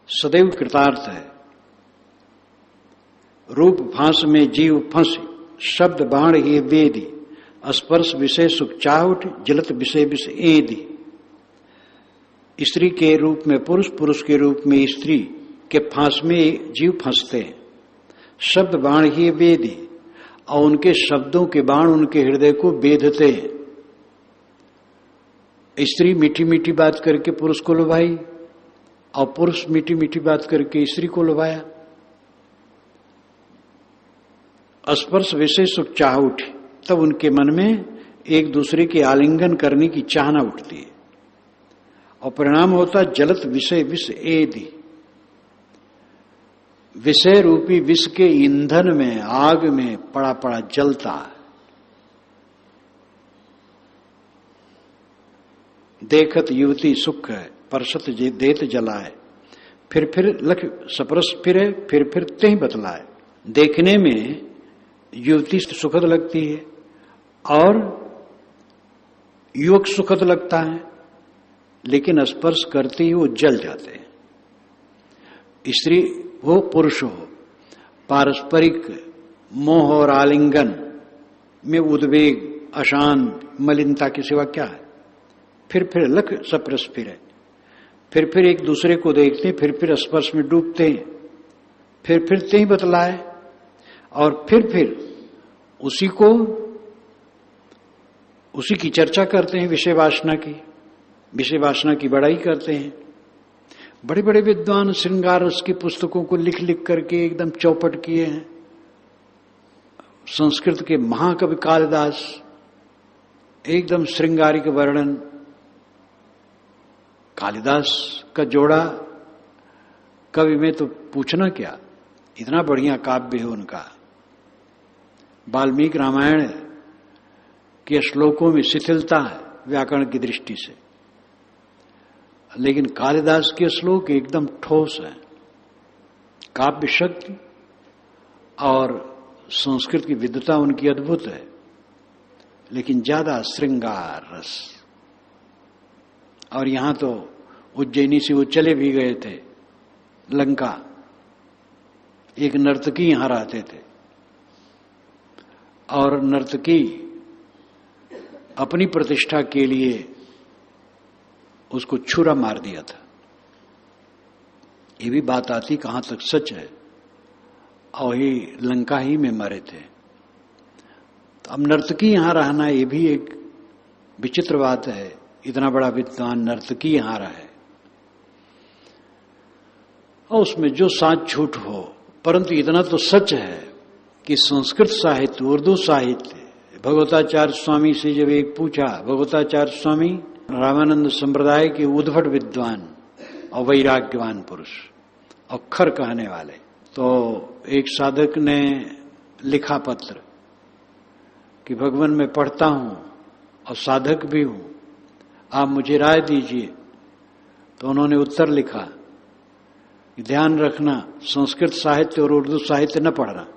सदैव कृतार्थ है। रूप फांस में जीव फंस, शब्द बाण ये वेदी, स्पर्श विषय सुख चाउट, जलत विषय विष एदी। स्त्री के रूप में पुरुष, पुरुष के रूप में स्त्री के फांस में जीव फंसते हैं। शब्द बाण ही वेदी, और उनके शब्दों के बाण उनके हृदय को बेधते हैं। स्त्री मीठी मीठी बात करके पुरुष को लुभाई, और पुरुष मीठी मीठी बात करके स्त्री को लुभाया। स्पर्श विषय सुख चाह उठी, तब उनके मन में एक दूसरे के आलिंगन करने की चाहना उठती है, और परिणाम होता जलत विषय विष एदि। विषय रूपी विष के ईंधन में, आग में पड़ा पड़ा जलता है। देखत युवती सुख है, परसत देत जलाए, फिर लख सपरस फिर त्यों बतलाए। देखने में युवती सुखद लगती है और युवक सुखद लगता है, लेकिन स्पर्श करते ही वो जल जाते हैं। स्त्री हो पुरुष हो, पारस्परिक मोह और आलिंगन में उद्वेग, अशांत, मलिनता की सिवा क्या है। फिर लख सप्रस फिर एक दूसरे को देखते, फिर स्पर्श में डूबते हैं, फिर ते ही बतलाए, और फिर उसी की चर्चा करते हैं, विषय वासना की बड़ाई करते हैं। बड़े बड़े विद्वान श्रृंगार रस की पुस्तकों को लिख लिख करके एकदम चौपट किए हैं। संस्कृत के महाकवि कालिदास एकदम श्रृंगारिक वर्णन, कालिदास का जोड़ा कवि में तो पूछना क्या, इतना बढ़िया काव्य है उनका। वाल्मीकि रामायण के श्लोकों में शिथिलता है व्याकरण की दृष्टि से, लेकिन कालिदास के श्लोक एकदम ठोस है। काव्य शक्ति और संस्कृत की विद्वता उनकी अद्भुत है, लेकिन ज्यादा श्रृंगार रस। और यहां तो उज्जैनी से वो चले भी गए थे लंका, एक नर्तकी यहां रहते थे, और नर्तकी अपनी प्रतिष्ठा के लिए उसको छुरा मार दिया था। ये भी बात आती कहां तक सच है, और ही लंका ही में मरे थे। तो अब नर्तकी यहां रहना ये भी एक विचित्र बात है, इतना बड़ा विद्वान नर्तकी यहां रहे, और उसमें जो साच झूठ हो, परंतु इतना तो सच है कि संस्कृत साहित्य, उर्दू साहित्य, भगवताचार्य स्वामी से जब एक पूछा, भगवताचार्य स्वामी रामानंद संप्रदाय के उद्भट विद्वान और वैराग्यवान पुरुष, अक्षर कहने वाले, तो एक साधक ने लिखा पत्र कि भगवान मैं पढ़ता हूं और साधक भी हूं, आप मुझे राय दीजिए। तो उन्होंने उत्तर लिखा कि ध्यान रखना, संस्कृत साहित्य और उर्दू साहित्य न पढ़ना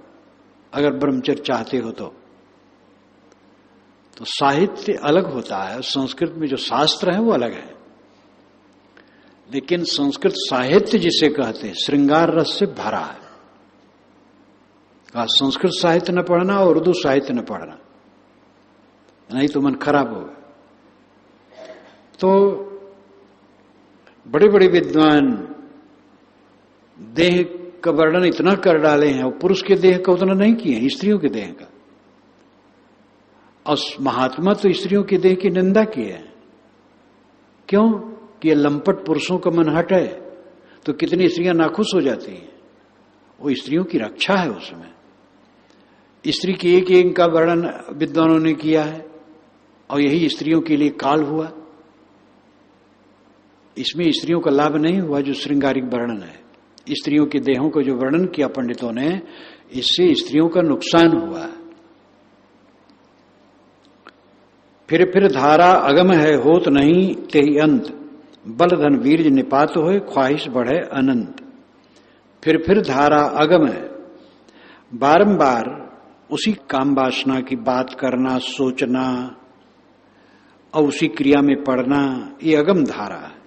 अगर ब्रह्मचर्य चाहते हो तो साहित्य अलग होता है, संस्कृत में जो शास्त्र है वो अलग है। लेकिन संस्कृत साहित्य जिसे कहते हैं श्रृंगार रस से भरा है। कहा संस्कृत साहित्य न पढ़ना और उर्दू साहित्य न पढ़ना, नहीं तो मन खराब होगा। तो बड़े बड़े विद्वान देह का वर्णन इतना कर डाले हैं, और पुरुष के देह का उतना नहीं किए, स्त्रियों के देह का। और महात्मा तो स्त्रियों के देह की निंदा की है। क्यों? कि ये लंपट पुरुषों का मन हटे, तो कितनी स्त्रियां नाखुश हो जाती हैं। वो स्त्रियों की रक्षा है उसमें। स्त्री की एक एक का वर्णन विद्वानों ने किया है और यही स्त्रियों के लिए काल हुआ। इसमें स्त्रियों का लाभ नहीं हुआ जो श्रृंगारिक वर्णन है। स्त्रियों के देहों को जो वर्णन किया पंडितों ने, इससे स्त्रियों का नुकसान हुआ। फिर धारा अगम है होत नहीं तेहि अंत, बल धन वीर्य निपात होए ख्वाहिश बढ़े अनंत। फिर धारा अगम है, बारंबार उसी काम वासना की बात करना, सोचना और उसी क्रिया में पड़ना, ये अगम धारा है।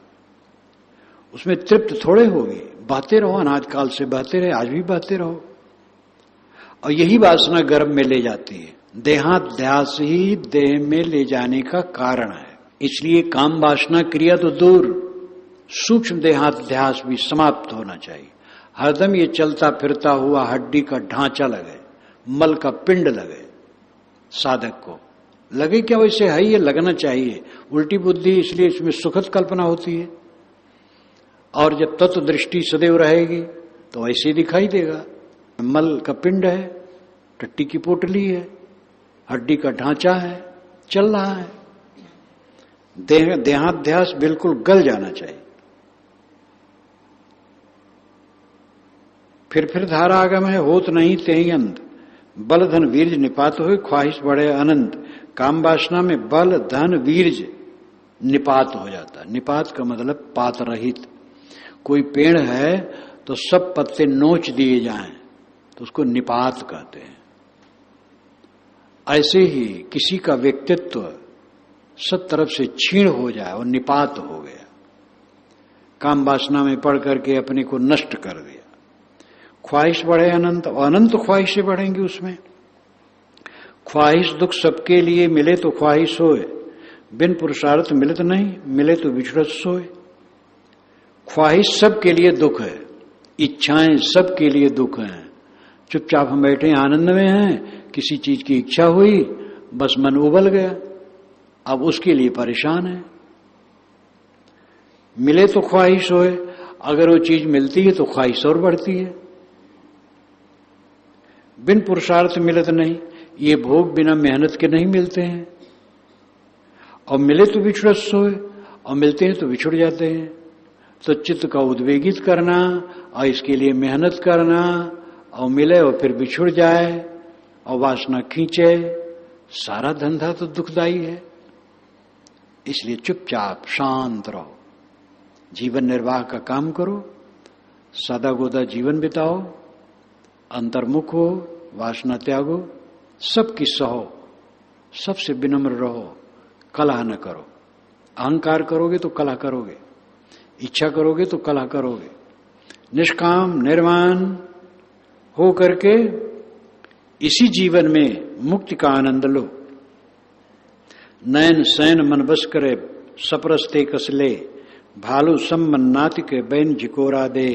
उसमें तृप्त थोड़े होगी, बहते रहो, अनाजकाल से बहते रहे, आज भी बहते रहो। और यही वासना गर्भ में ले जाती है। देहाध्यास ही देह में ले जाने का कारण है। इसलिए काम वासना क्रिया तो दूर, सूक्ष्म देहाध्यास भी समाप्त होना चाहिए। हरदम ये चलता फिरता हुआ हड्डी का ढांचा लगे, मल का पिंड लगे, साधक को लगे क्या वैसे है, ये लगना चाहिए। उल्टी बुद्धि, इसलिए इसमें सुखद कल्पना होती है। और जब तत्व दृष्टि सदैव रहेगी तो ऐसे दिखाई देगा। मल का पिंड है, टट्टी की पोटली है, हड्डी का ढांचा है, चल रहा है। देहाध्यास बिल्कुल गल जाना चाहिए। फिर धारा आगम है होत नहीं तेहि अंत, बल धन वीर्य निपात होए ख्वाहिश बढ़े अनंत। काम वासना में बल धन वीर्य निपात हो जाता है। निपात का मतलब पात रहित। कोई पेड़ है तो सब पत्ते नोच दिए जाएं तो उसको निपात कहते हैं। ऐसे ही किसी का व्यक्तित्व सब तरफ से छीण हो जाए और निपात हो गया, काम वासना में पड़ करके अपने को नष्ट कर दिया। ख्वाहिश बढ़े अनंत, और अनंत ख्वाहिशें बढ़ेंगी उसमें। ख्वाहिश दुख सबके लिए, मिले तो ख्वाहिश होए, बिन पुरुषार्थ मिलत नहीं, मिले तो विछड़त सोए। ख्वाहिश सबके लिए दुख है, इच्छाएं सबके लिए दुख हैं। चुपचाप हम बैठे आनंद में हैं, किसी चीज की इच्छा हुई, बस मन उबल गया, अब उसके लिए परेशान है। मिले तो ख्वाहिश होए, अगर वो चीज मिलती है तो ख्वाहिश और बढ़ती है। बिन पुरुषार्थ मिलत नहीं, ये भोग बिना मेहनत के नहीं मिलते हैं। और मिले तो विछड़त सोए, और मिलते हैं तो विछुड़ जाते हैं। तो चित्त का उद्वेगित करना और इसके लिए मेहनत करना, और मिले और फिर बिछुड़ जाए और वासना खींचे, सारा धंधा तो दुखदाई है। इसलिए चुपचाप शांत रहो, जीवन निर्वाह का काम करो, सादा गोदा जीवन बिताओ, अंतर्मुख हो, वासना त्यागो, सबकी सहो, सबसे विनम्र रहो, कलह न करो। अहंकार करोगे तो कलह करोगे, इच्छा करोगे तो कलह करोगे। निष्काम निर्वाण हो करके इसी जीवन में मुक्ति का आनंद लो। नयन सैन मन बस करे सपरस्ते कसले, भालू सम्मन नाति के बैन झिकोरा दे।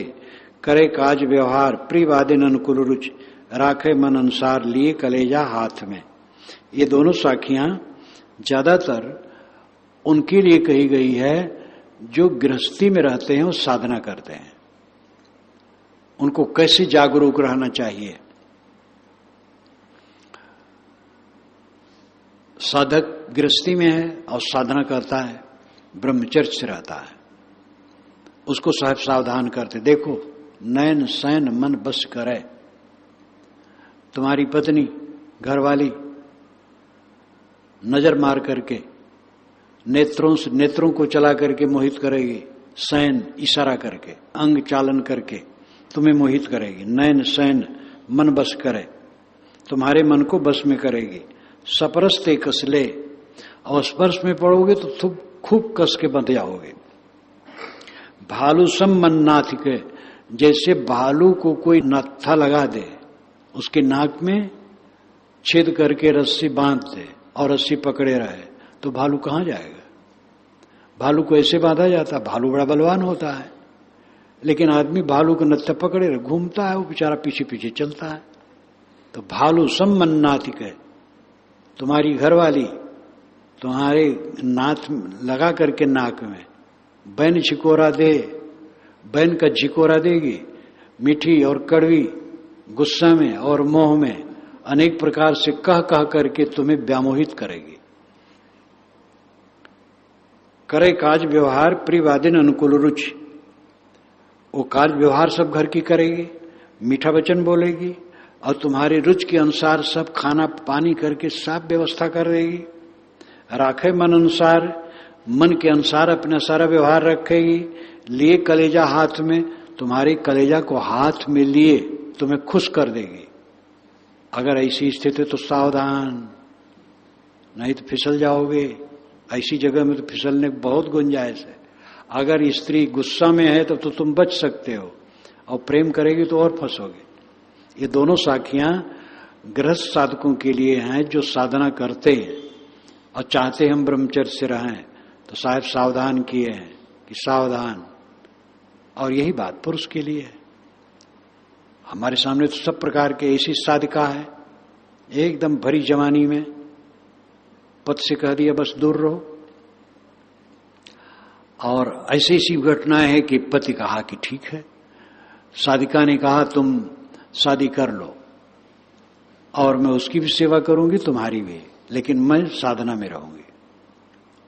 करे काज व्यवहार प्रियवादिन अनुकूल रुच, राखे मन अनुसार लिए कलेजा हाथ में। ये दोनों साखियां ज्यादातर उनके लिए कही गई है जो गृहस्थी में रहते हैं और साधना करते हैं। उनको कैसे जागरूक रहना चाहिए। साधक गृहस्थी में है और साधना करता है, ब्रह्मचर्य से रहता है, उसको साहब सावधान करते। देखो, नयन सैन मन बस करे। तुम्हारी पत्नी घरवाली नजर मार करके नेत्रों को चला करके मोहित करेगी, सैन इशारा करके, अंग चालन करके तुम्हें मोहित करेगी। नयन सैन मन बस करे, तुम्हारे मन को बस में करेगी। सपरस्ते कसले, और स्पर्श में पड़ोगे तो खूब कस के बंध जाओगे। भालू सम मन नाथ के, जैसे भालू को कोई नत्था लगा दे, उसके नाक में छेद करके रस्सी बांध दे और रस्सी पकड़े रहे, तो भालू कहां जाएगा। भालू को ऐसे बांधा जाता, भालू बड़ा बलवान होता है, लेकिन आदमी भालू को नत्था पकड़े घूमता है, वो बेचारा पीछे पीछे चलता है। तो भालू सम मन नाथ के, तुम्हारी घरवाली तुम्हारे नाथ लगा करके नाक में बैन छिकोरा दे, बहन का झिकोरा देगी, मीठी और कड़वी, गुस्सा में और मोह में अनेक प्रकार से कह कह करके तुम्हें व्यामोहित करेगी। करे काज व्यवहार प्रियवादिन अनुकूल रुचि, वो काज व्यवहार सब घर की करेगी, मीठा वचन बोलेगी और तुम्हारे रुचि के अनुसार सब खाना पानी करके सब व्यवस्था कर देगी। राखे मन अनुसार, मन के अनुसार अपना सारा व्यवहार रखेगी। लिए कलेजा हाथ में, तुम्हारे कलेजा को हाथ में लिए तुम्हें खुश कर देगी। अगर ऐसी स्थिति तो सावधान, नहीं तो फिसल जाओगे। ऐसी जगह में तो फिसलने की बहुत गुंजाइश है। अगर स्त्री गुस्सा में है तो तुम बच सकते हो, और प्रेम करेगी तो और फंसोगे। ये दोनों साखियां गृहस्थ साधकों के लिए हैं जो साधना करते हैं और चाहते हम ब्रह्मचर्य से रहें। तो साहब सावधान किए हैं कि सावधान। और यही बात पुरुष के लिए है। हमारे सामने तो सब प्रकार के ऐसी साधिका है, एकदम भरी जवानी में पति से कह दिया बस दूर रहो। और ऐसी ऐसी घटनाएं है कि पति कहा कि ठीक है, साधिका ने कहा तुम शादी कर लो और मैं उसकी भी सेवा करूंगी तुम्हारी भी, लेकिन मैं साधना में रहूंगी।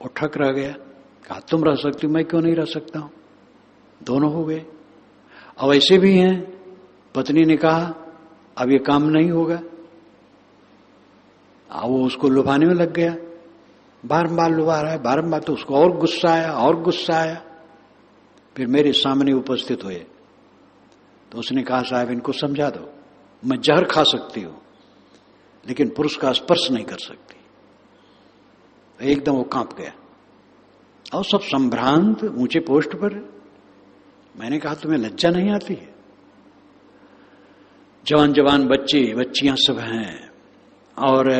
वो ठक रह गया, कहा तुम रह सकती हो, मैं क्यों नहीं रह सकता हूं। दोनों हो गए। अब ऐसे भी हैं, पत्नी ने कहा अब ये काम नहीं होगा, वो उसको लुभाने में लग गया, बारंबार लुभा रहा है बारंबार। तो उसको और गुस्सा आया और गुस्सा आया। फिर मेरे सामने उपस्थित हुए तो उसने कहा साहब इनको समझा दो, मैं जहर खा सकती हूं लेकिन पुरुष का स्पर्श नहीं कर सकती। एकदम वो कांप गया और सब संभ्रांत ऊंचे पोस्ट पर। मैंने कहा तुम्हें लज्जा नहीं आती है? जवान जवान बच्चे बच्चियां सब हैं और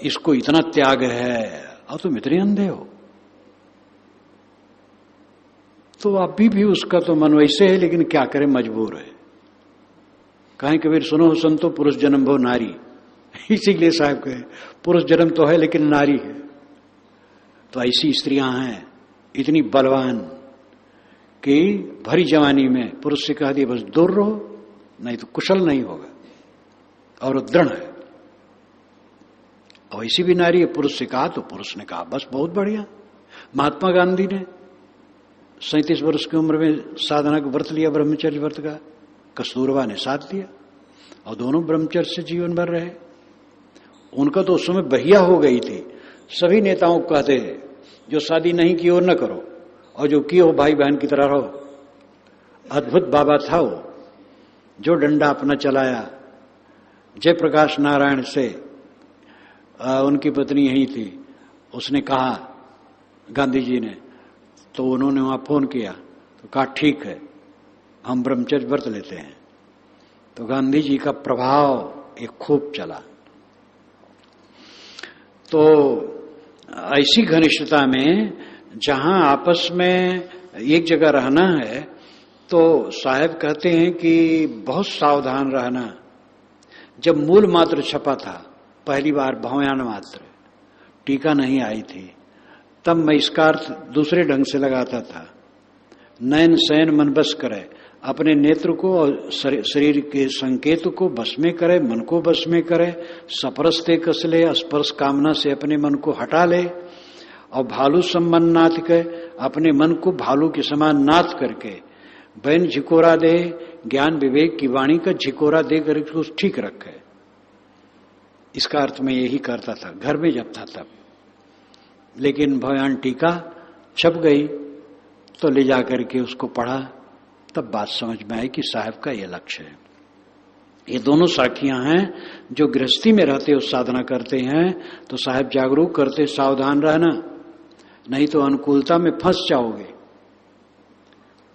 इसको इतना त्याग है और तुम इतने अंधे हो। तो अभी भी उसका तो मन वैसे है, लेकिन क्या करें मजबूर है। कहें कबीर सुनो संतो पुरुष जन्म भो नारी, इसीलिए साहब कहे पुरुष जन्म तो है लेकिन नारी है। तो ऐसी स्त्रियां हैं इतनी बलवान कि भरी जवानी में पुरुष से कह दिया बस दूर रहो, नहीं तो कुशल नहीं होगा। और दृढ़ है। और ऐसी भी नारी है, पुरुष से कहा तो पुरुष ने कहा बस बहुत बढ़िया। महात्मा गांधी ने 37 वर्ष की उम्र में साधना का व्रत लिया, ब्रह्मचर्य व्रत का। कस्तूरबा ने साथ दिया और दोनों ब्रह्मचर्य से जीवन भर रहे। उनका तो उस समय बहिया हो गई थी। सभी नेताओं को कहते थे जो शादी नहीं की हो न करो, और जो की हो भाई बहन की तरह रहो। अद्भुत बाबा था वो, जो डंडा अपना चलाया। जयप्रकाश नारायण से उनकी पत्नी यही थी, उसने कहा गांधी जी ने, तो उन्होंने वहां फोन किया तो कहा ठीक है हम ब्रह्मचर्य व्रत लेते हैं। तो गांधी जी का प्रभाव एक खूब चला। तो ऐसी घनिष्ठता में जहां आपस में एक जगह रहना है, तो साहब कहते हैं कि बहुत सावधान रहना। जब मूल मात्र छपा था पहली बार, भवयान मात्र टीका नहीं आई थी, तब मैं इसका अर्थ दूसरे ढंग से लगाता था। नयन शयन मन बस करे, अपने नेत्र को और शरीर के संकेत को बस में करे, मन को बस में करे। सपरस्ते कस ले, स्पर्श कामना से अपने मन को हटा ले। और भालू सम्मान नाथ के, अपने मन को भालू के समान नाथ करके बैन झिकोरा दे, ज्ञान विवेक की वाणी का झिकोरा दे करके उस ठीक रखे। इसका अर्थ मैं यही करता था घर में जब था तब। लेकिन भयान टीका छप गई तो ले जाकर के उसको पढ़ा, तब बात समझ में आई कि साहब का ये लक्ष्य है। ये दोनों साखियां हैं जो गृहस्थी में रहते हो साधना करते हैं। तो साहब जागरूक करते सावधान रहना, नहीं तो अनुकूलता में फंस जाओगे।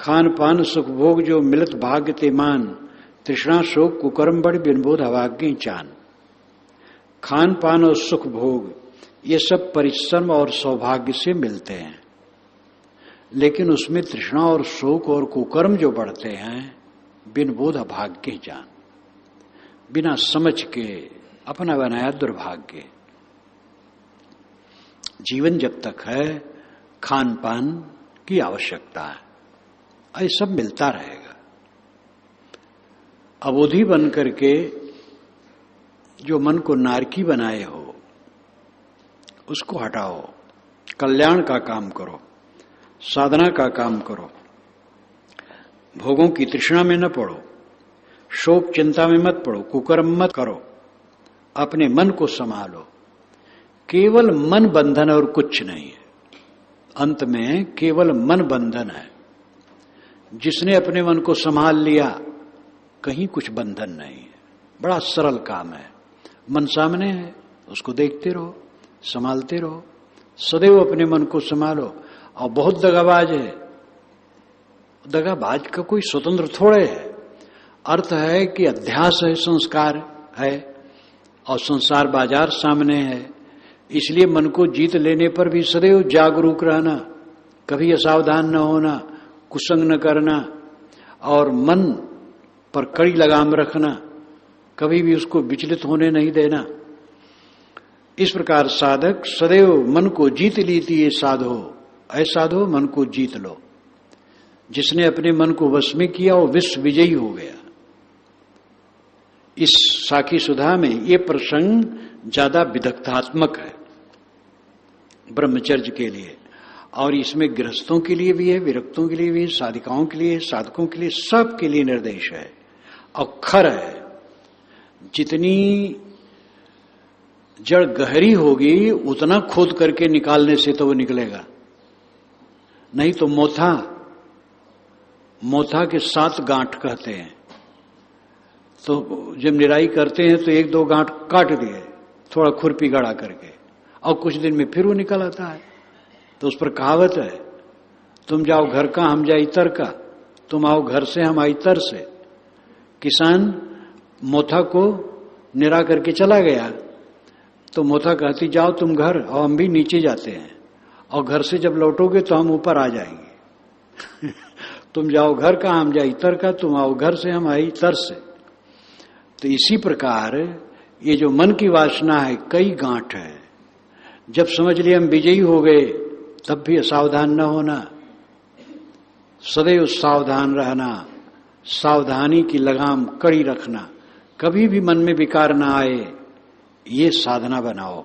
खान पान सुख भोग जो मिलत भाग्य ते मान, तृष्णा शोक कुकर्म बड़ बिनबोध अभाग्य चान। खान पान और सुख भोग ये सब परिश्रम और सौभाग्य से मिलते हैं, लेकिन उसमें तृष्णा और शोक और कुकर्म जो बढ़ते हैं, बिन बोध अभाग्य जान, बिना समझ के अपना बनाया दुर्भाग्य। जीवन जब तक है खान पान की आवश्यकता है, ये सब मिलता रहेगा। अबोधी बन करके जो मन को नारकी बनाए हो उसको हटाओ, कल्याण का काम करो, साधना का काम करो, भोगों की तृष्णा में न पड़ो, शोक चिंता में मत पड़ो, कुकर्म मत करो, अपने मन को संभालो। केवल मन बंधन और कुछ नहीं है। अंत में केवल मन बंधन है। जिसने अपने मन को संभाल लिया कहीं कुछ बंधन नहीं है। बड़ा सरल काम है। मन सामने है, उसको देखते रहो, संभालते रहो, सदैव अपने मन को संभालो। और बहुत दगाबाज है। दगाबाज का कोई स्वतंत्र थोड़े है। अर्थ है कि अध्यास है, संस्कार है और संसार बाजार सामने है। इसलिए मन को जीत लेने पर भी सदैव जागरूक रहना, कभी असावधान न होना, कुसंग न करना और मन पर कड़ी लगाम रखना, कभी भी उसको विचलित होने नहीं देना। इस प्रकार साधक सदैव मन को जीत लीजिए साधो, ऐसाधो मन को जीत लो। जिसने अपने मन को वश में किया वो विश्व विजयी हो गया। इस साखी सुधा में ये प्रसंग ज्यादा विदग्धात्मक है ब्रह्मचर्य के लिए, और इसमें गृहस्थों के लिए भी है, विरक्तों के लिए भी है, साधिकाओं के लिए, साधकों के लिए, सब के लिए निर्देश है। और खर है, जितनी जड़ गहरी होगी उतना खोद करके निकालने से तो वो निकलेगा, नहीं तो मोथा के 7 गांठ कहते हैं। तो जब निराई करते हैं तो 1-2 गांठ काट दिए थोड़ा खुरपी गड़ा करके, और कुछ दिन में फिर वो निकल आता है। तो उस पर कहावत है, तुम जाओ घर का हम जाए इतर का, तुम आओ घर से हम आई तर से। किसान मोथा को निरा करके चला गया तो मोथा कहती जाओ तुम घर, और हम भी नीचे जाते हैं, और घर से जब लौटोगे तो हम ऊपर आ जाएंगे। तुम जाओ घर का हम जाए इतर का, तुम आओ घर से हम आई तर से। तो इसी प्रकार ये जो मन की वासना है कई गांठ है। जब समझ लिए हम विजयी हो गए तब भी असावधान न होना, सदैव सावधान रहना, सावधानी की लगाम कड़ी रखना, कभी भी मन में विकार न आए, ये साधना बनाओ।